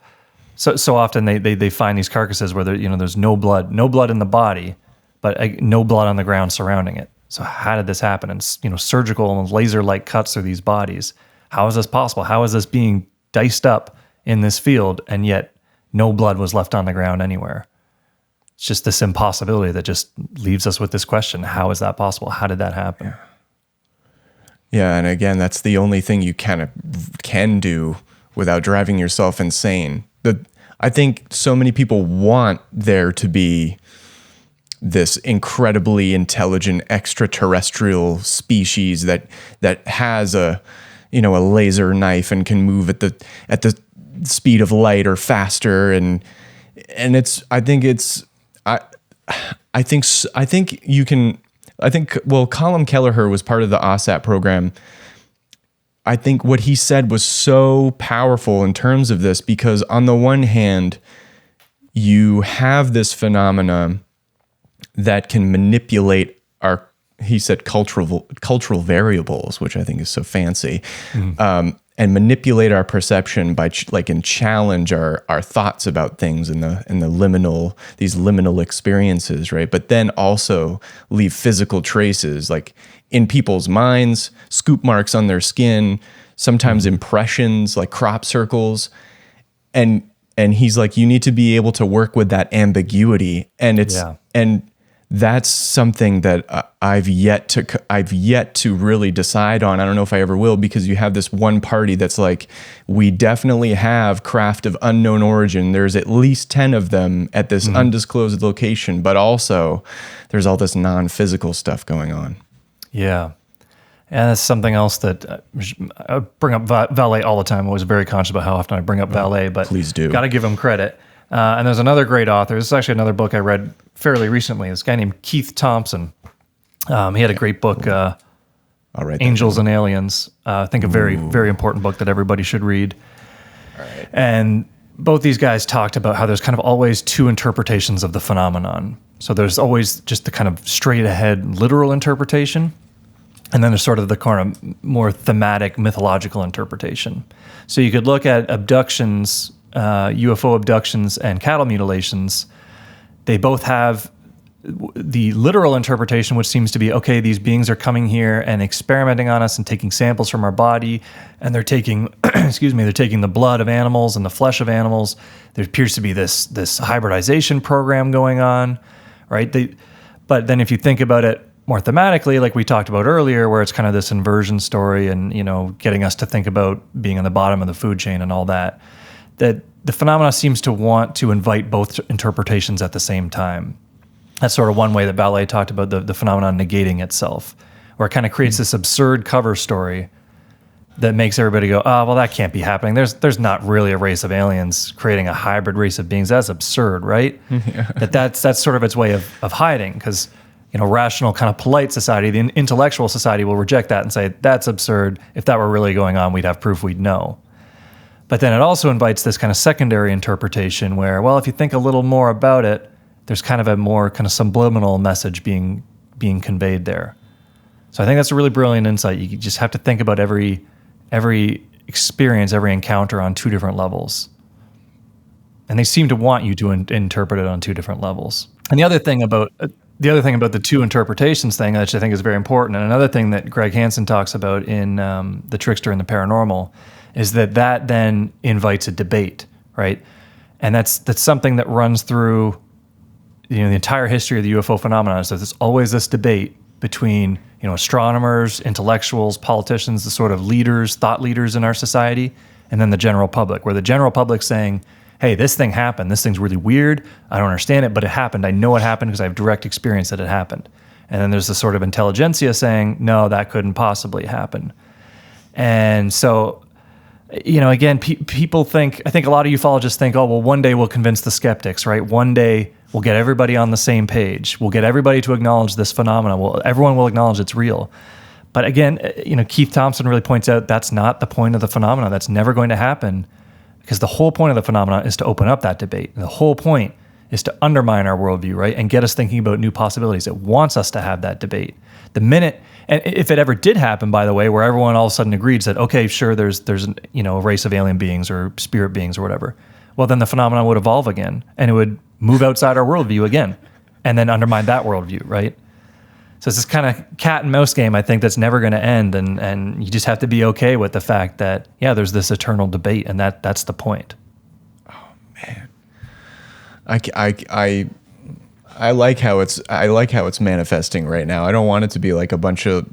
So often they find these carcasses where there's no blood in the body, but no blood on the ground surrounding it. So how did this happen? And surgical and laser-like cuts through these bodies. How is this possible? How is this being diced up in this field, and yet no blood was left on the ground anywhere? It's just this impossibility that just leaves us with this question: how is that possible? How did that happen? Yeah, and again, that's the only thing you kind of can do without driving yourself insane. I think so many people want there to be this incredibly intelligent extraterrestrial species that has a laser knife and can move at the speed of light or faster, and I think Colin Kelleher was part of the OSAT program. I think what he said was so powerful in terms of this, because on the one hand, you have this phenomena that can manipulate he said cultural variables, which I think is so fancy, and manipulate our perception by and challenge our thoughts about things in the these liminal experiences, right? But then also leave physical traces, like in people's minds, scoop marks on their skin, sometimes impressions like crop circles, and he's like, you need to be able to work with that ambiguity, and that's something that I've yet to really decide on. I don't know if I ever will, because you have this one party that's like, we definitely have craft of unknown origin. There's at least 10 of them at this undisclosed location, but also there's all this non-physical stuff going on. Yeah. And that's something else that I bring up Valet all the time. I'm always very conscious about how often I bring up Valet, but please do. Got to give him credit. And there's another great author. This is actually another book I read fairly recently. This guy named Keith Thompson. He had a great book, Angels and Aliens. I think a very, very important book that everybody should read. All right. And both these guys talked about how there's kind of always two interpretations of the phenomenon. So there's always just the kind of straight ahead literal interpretation, and then there's sort of the kind of more thematic mythological interpretation. So you could look at abductions, UFO abductions and cattle mutilations. They both have the literal interpretation, which seems to be, okay, these beings are coming here and experimenting on us and taking samples from our body, and they're taking, they're taking the blood of animals and the flesh of animals. There appears to be this hybridization program going on, right? But then if you think about it more thematically, like we talked about earlier, where it's kind of this inversion story and, getting us to think about being on the bottom of the food chain and all that the phenomena seems to want to invite both interpretations at the same time. That's sort of one way that Ballet talked about the phenomenon negating itself, where it kind of creates this absurd cover story that makes everybody go, oh, well, that can't be happening. There's not really a race of aliens creating a hybrid race of beings. That's absurd, right? Yeah. That's sort of its way of hiding, because rational, kind of polite society, the intellectual society will reject that and say, that's absurd. If that were really going on, we'd have proof, we'd know. But then it also invites this kind of secondary interpretation where, well, if you think a little more about it, there's kind of a more kind of subliminal message being conveyed there. So I think that's a really brilliant insight. You just have to think about every experience, every encounter on two different levels. And they seem to want you to interpret it on two different levels. And the other thing about the two interpretations thing, which I think is very important, and another thing that Greg Hansen talks about in The Trickster and the Paranormal, is that then invites a debate, right? And that's something that runs through the entire history of the UFO phenomenon. So there's always this debate between astronomers, intellectuals, politicians, the sort of leaders, thought leaders in our society, and then the general public, where the general public's saying, hey, this thing happened. This thing's really weird. I don't understand it, but it happened. I know it happened because I have direct experience that it happened. And then there's the sort of intelligentsia saying, no, that couldn't possibly happen. And so, again, people think, I think a lot of ufologists think, oh, well, one day we'll convince the skeptics, right? One day we'll get everybody on the same page. We'll get everybody to acknowledge this phenomenon. Everyone will acknowledge it's real. But again, Keith Thompson really points out that's not the point of the phenomena. That's never going to happen, because the whole point of the phenomena is to open up that debate. And the whole point is to undermine our worldview, right? And get us thinking about new possibilities. It wants us to have that debate. The minute, and if it ever did happen, by the way, where everyone all of a sudden agreed that, okay, sure, there's a race of alien beings or spirit beings or whatever, well, then the phenomenon would evolve again, and it would move outside our worldview again, and then undermine that worldview, right? So it's this kind of cat and mouse game, I think, that's never going to end, and you just have to be okay with the fact that, yeah, there's this eternal debate, and that's the point. Oh man, I like how it's manifesting right now. I don't want it to be like a bunch of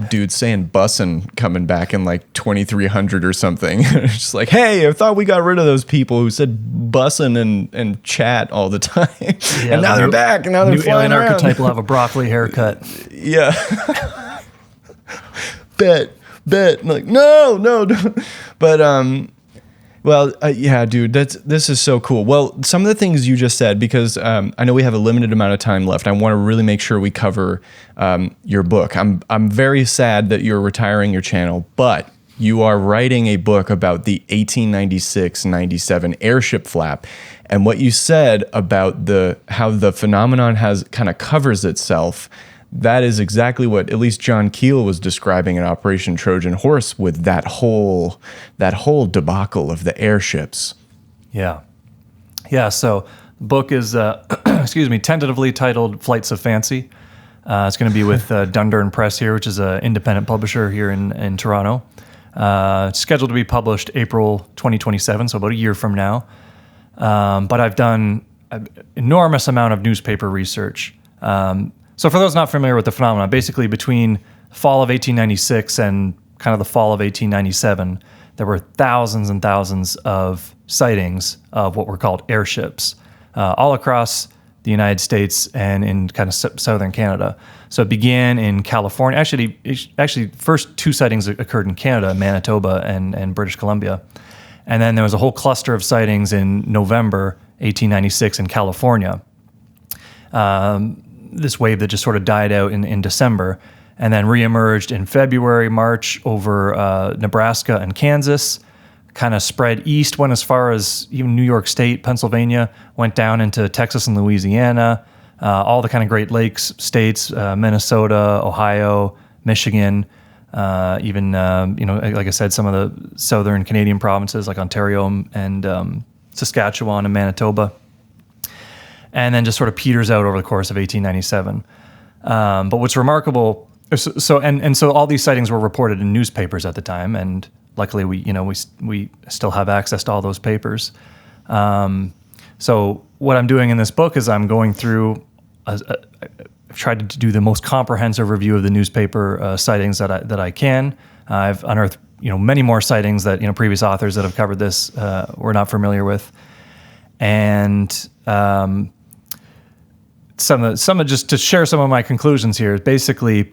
dudes saying bussin' coming back in like 2300 or something. It's just like, hey, I thought we got rid of those people who said bussin' and chat all the time. Yeah, and now they're back, and now they're flying around. Archetype will have a broccoli haircut. Yeah. bet. Like, no. But well, yeah, dude, this is so cool. Well, some of the things you just said, because I know we have a limited amount of time left. I want to really make sure we cover your book. I'm very sad that you're retiring your channel, but you are writing a book about the 1896-97 airship flap, and what you said about how the phenomenon has kind of covers itself. That is exactly what at least John Keel was describing in Operation Trojan Horse, with that whole debacle of the airships. Yeah. So the book is, tentatively titled Flights of Fancy. It's going to be with Dundurn Press here, which is an independent publisher here in Toronto. It's scheduled to be published April 2027, so about a year from now. But I've done an enormous amount of newspaper research. So for those not familiar with the phenomenon, basically between fall of 1896 and kind of the fall of 1897, there were thousands and thousands of sightings of what were called airships all across the United States and in kind of southern Canada. So it began in California. Actually, first two sightings occurred in Canada, Manitoba and British Columbia. And then there was a whole cluster of sightings in November 1896 in California. This wave that just sort of died out in December, and then reemerged in February, March over Nebraska and Kansas, kind of spread east, went as far as even New York State, Pennsylvania, went down into Texas and Louisiana, all the kind of Great Lakes states, Minnesota, Ohio, Michigan, even, like I said, some of the southern Canadian provinces like Ontario and Saskatchewan and Manitoba. And then just sort of peters out over the course of 1897. But what's remarkable, so all these sightings were reported in newspapers at the time, and luckily we still have access to all those papers. So what I'm doing in this book is I'm going through, I've tried to do the most comprehensive review of the newspaper sightings that I can. I've unearthed many more sightings that previous authors that have covered this were not familiar with, and some of just to share some of my conclusions here. Basically,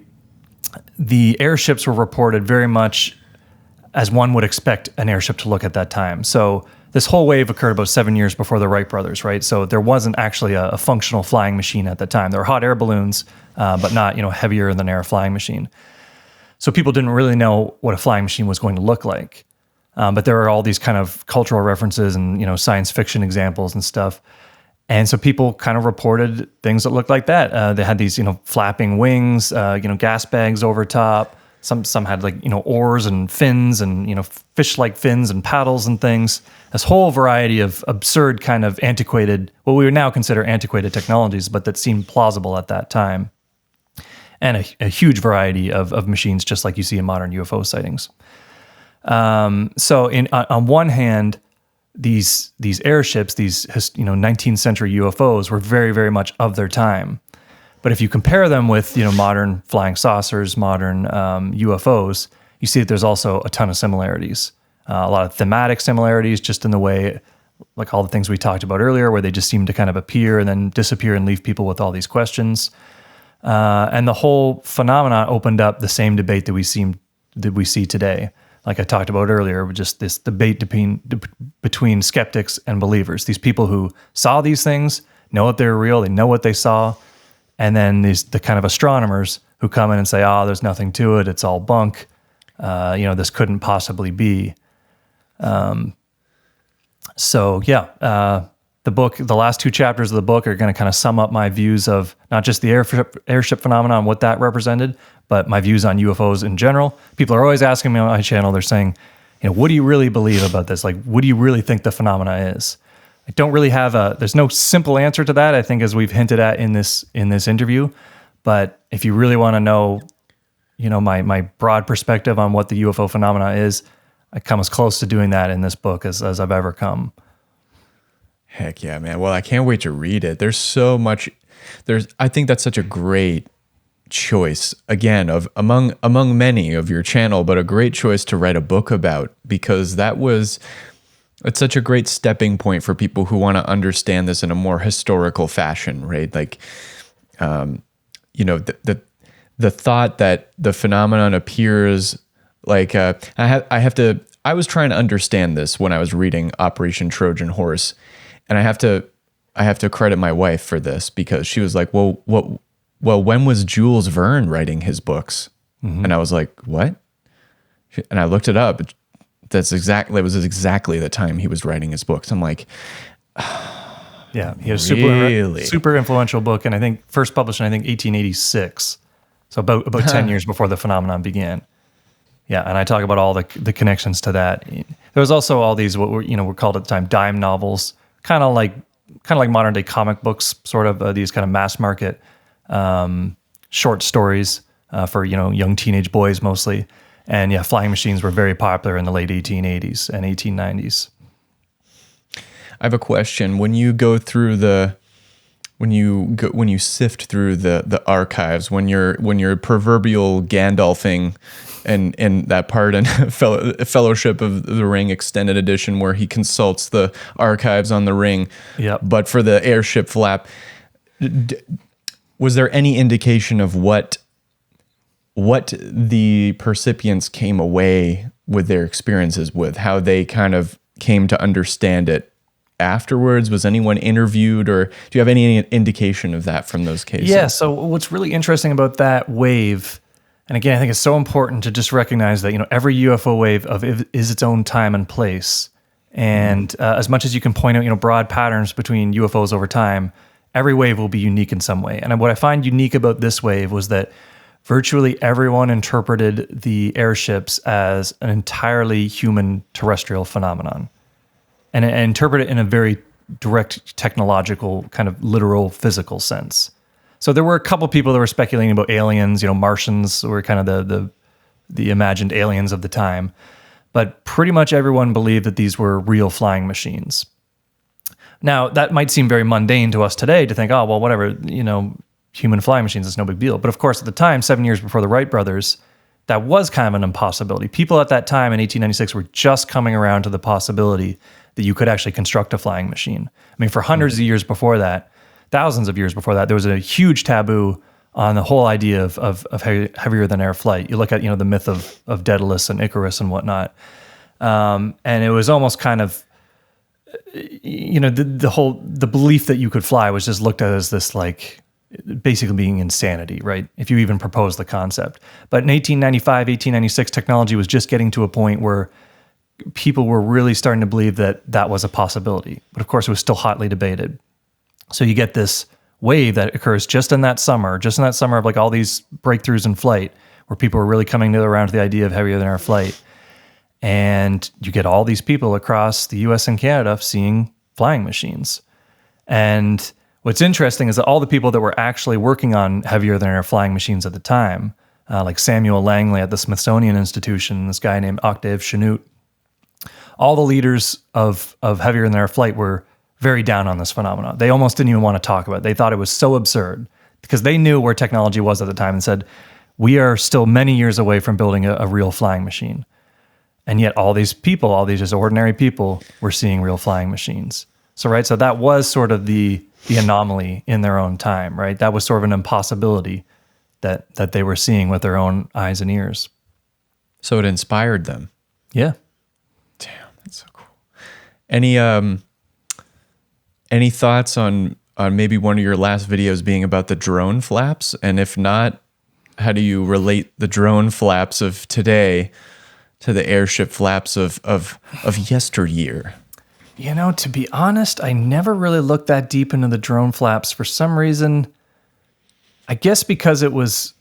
the airships were reported very much as one would expect an airship to look at that time. So this whole wave occurred about 7 years before the Wright brothers, right? So there wasn't actually a functional flying machine at the time. There were hot air balloons, but not heavier than air flying machine. So people didn't really know what a flying machine was going to look like. But there are all these kind of cultural references and science fiction examples and stuff. And so people kind of reported things that looked like that. They had these, flapping wings, gas bags over top. Some had oars and fins and, fish-like fins and paddles and things. This whole variety of absurd kind of antiquated, what we would now consider antiquated technologies, but that seemed plausible at that time. And a huge variety of machines, just like you see in modern UFO sightings. So on one hand, these airships, these 19th century UFOs were very, very much of their time. But if you compare them with modern flying saucers, modern UFOs, you see that there's also a ton of similarities. A lot of thematic similarities, just in the way, like all the things we talked about earlier, where they just seem to kind of appear and then disappear and leave people with all these questions. And the whole phenomena opened up the same debate that we see today. Like I talked about earlier, just this debate between skeptics and believers. These people who saw these things, know that they're real, they know what they saw, and then the kind of astronomers who come in and say, "Oh, there's nothing to it. It's all bunk. This couldn't possibly be." The book, the last 2 chapters of the book are going to kind of sum up my views of not just the airship phenomenon, what that represented, but my views on UFOs in general. People are always asking me on my channel, they're saying, what do you really believe about this? Like, what do you really think the phenomena is? I don't really have there's no simple answer to that, I think, as we've hinted at in this interview. But if you really want to know, my broad perspective on what the UFO phenomena is, I come as close to doing that in this book as I've ever come. Heck yeah, man. Well, I can't wait to read it. There's so much. I think that's such a great choice, again, of among many of your channel, but a great choice to write a book about, because it's such a great stepping point for people who want to understand this in a more historical fashion, right? Like, the thought that the phenomenon appears like I was trying to understand this when I was reading Operation Trojan Horse. And I have to credit my wife for this, because she was like, well, when was Jules Verne writing his books? Mm-hmm. And I was like, what? And I looked it up. It was exactly the time he was writing his books. I'm like, yeah, he has really? super influential book. And I think first published in, 1886. So about 10 years before the phenomenon began. Yeah, and I talk about all the connections to that. There was also all these, what were called at the time dime novels, kind of like modern day comic books, sort of these kind of mass market short stories for young teenage boys mostly. And yeah, flying machines were very popular in the late 1880s and 1890s. I have a question. When you go through when you sift through the archives, when you're proverbial Gandalfing and that part in Fellowship of the Ring Extended Edition where he consults the archives on the ring, yep. But for the airship flap, was there any indication of what the percipients came away with their experiences with, how they kind of came to understand it afterwards? Was anyone interviewed, or do you have any indication of that from those cases? Yeah, so what's really interesting about that wave, and again, I think it's so important to just recognize that every UFO wave is its own time and place. And as much as you can point out broad patterns between UFOs over time, every wave will be unique in some way. And what I find unique about this wave was that virtually everyone interpreted the airships as an entirely human terrestrial phenomenon, and interpret it in a very direct technological, kind of literal physical sense. So there were a couple people that were speculating about aliens, Martians were kind of the imagined aliens of the time. But pretty much everyone believed that these were real flying machines. Now, that might seem very mundane to us today to think, oh, well, whatever, human flying machines, it's no big deal. But of course, at the time, 7 years before the Wright brothers, that was kind of an impossibility. People at that time in 1896 were just coming around to the possibility that you could actually construct a flying machine. I mean, for hundreds of years before that, thousands of years before that, there was a huge taboo on the whole idea of heavier than air flight. You look at the myth of Daedalus and Icarus and whatnot, and it was almost kind of the belief that you could fly was just looked at as this like basically being insanity, right? If you even proposed the concept. But in 1895, 1896, technology was just getting to a point where people were really starting to believe that was a possibility. But of course, it was still hotly debated. So you get this wave that occurs just in that summer of like all these breakthroughs in flight, where people are really coming around to the idea of heavier than air flight. And you get all these people across the US and Canada seeing flying machines. And what's interesting is that all the people that were actually working on heavier than air flying machines at the time, like Samuel Langley at the Smithsonian Institution, this guy named Octave Chanute, all the leaders of heavier than air flight were very down on this phenomenon. They almost didn't even want to talk about it. They thought it was so absurd because they knew where technology was at the time and said, we are still many years away from building a real flying machine. And yet all these people, all these just ordinary people, were seeing real flying machines. So that was sort of the anomaly in their own time, right? That was sort of an impossibility that they were seeing with their own eyes and ears. So it inspired them. Yeah. Damn, that's so cool. Any thoughts on maybe one of your last videos being about the drone flaps? And if not, relate the drone flaps of today to the airship flaps of yesteryear? You know, to be honest, I never really looked that deep into the drone flaps for some reason. I guess because it was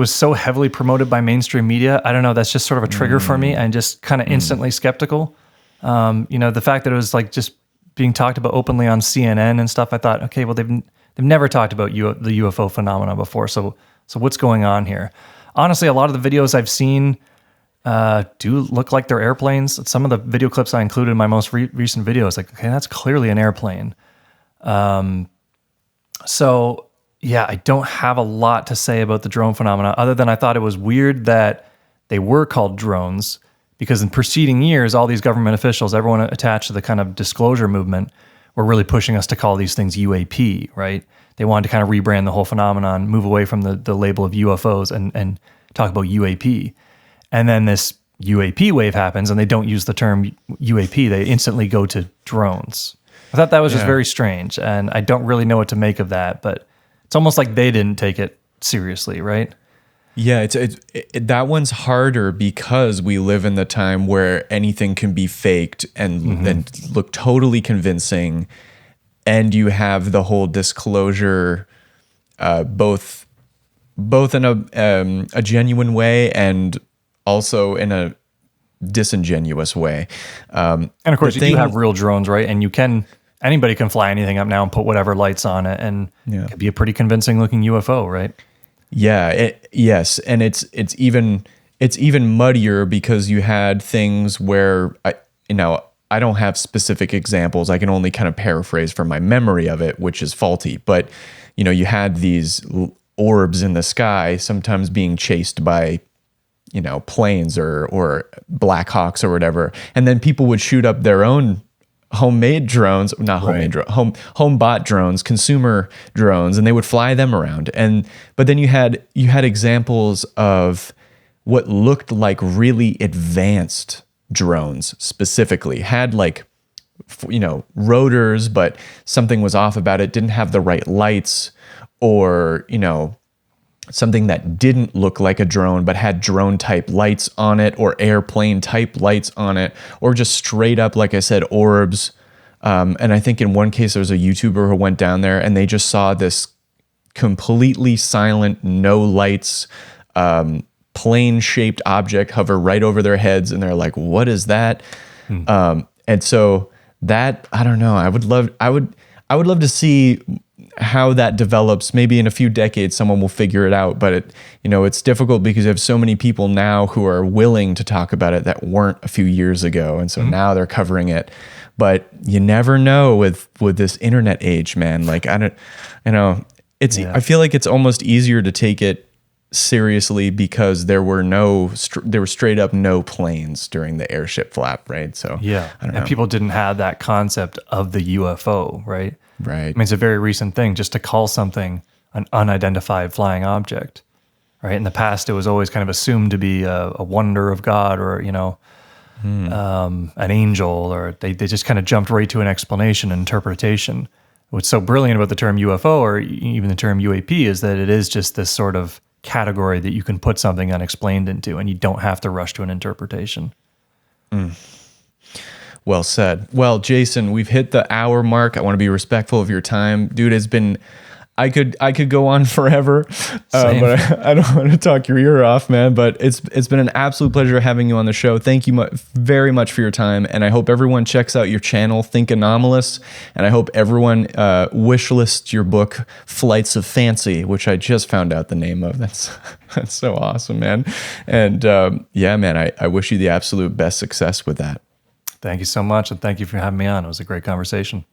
so heavily promoted by mainstream media. I don't know. That's just sort of a trigger for me. I'm just kind of instantly skeptical. The fact that it was like just being talked about openly on CNN and stuff. I thought, okay, well they've never talked about the UFO phenomena before. So what's going on here? Honestly, a lot of the videos I've seen do look like they're airplanes. Some of the video clips I included in my most recent video is like, okay, that's clearly an airplane. So yeah, I don't have a lot to say about the drone phenomena other than I thought it was weird that they were called drones because in preceding years, all these government officials, everyone attached to the kind of disclosure movement, were really pushing us to call these things UAP, right? They wanted to kind of rebrand the whole phenomenon, move away from the label of UFOs and talk about UAP. And then this UAP wave happens and they don't use the term UAP. They instantly go to drones. I thought that was just very strange. And I don't really know what to make of that, but it's almost like they didn't take it seriously, right? Yeah, that one's harder because we live in the time where anything can be faked and look totally convincing, and you have the whole disclosure, both in a genuine way and also in a disingenuous way. And of course, you do have real drones, right? And anybody can fly anything up now and put whatever lights on it, and it could be a pretty convincing looking UFO, right? Yeah, yes, and it's even muddier because you had things where I don't have specific examples. I can only kind of paraphrase from my memory of it, which is faulty. But you had these orbs in the sky, sometimes being chased by planes or Black Hawks or whatever, and then people would shoot up their own homemade drones, not homemade drones, home bought drones, consumer drones, and they would fly them around. But then you had examples of what looked like really advanced drones specifically, had like rotors, but something was off about it, didn't have the right lights, or something that didn't look like a drone but had drone type lights on it or airplane type lights on it, or just straight up, like I said, orbs. And I think in one case there was a YouTuber who went down there and they just saw this completely silent, no lights, plane shaped object hover right over their heads, and they're like, what is that? And so that, I don't know, I would love to see how that develops. Maybe in a few decades someone will figure it out, but it's difficult because you have so many people now who are willing to talk about it that weren't a few years ago, and so now they're covering it. But you never know with this internet age, man. Like I feel like it's almost easier to take it seriously because there were straight up no planes during the airship flap, right? So I don't know. And people didn't have that concept of the UFO, right? Right. I mean, it's a very recent thing just to call something an unidentified flying object, right? In the past, it was always kind of assumed to be a wonder of God, or an angel, or they just kind of jumped right to an explanation and interpretation. What's so brilliant about the term UFO, or even the term UAP, is that it is just this sort of category that you can put something unexplained into, and you don't have to rush to an interpretation. Well said. Well, Jason, we've hit the hour mark. I want to be respectful of your time. Dude, it's been, I could go on forever, but I don't want to talk your ear off, man. But it's been an absolute pleasure having you on the show. Thank you very much for your time. And I hope everyone checks out your channel, Think Anomalous. And I hope everyone wishlists your book, Flights of Fancy, which I just found out the name of. That's so awesome, man. And man, I wish you the absolute best success with that. Thank you so much, and thank you for having me on. It was a great conversation.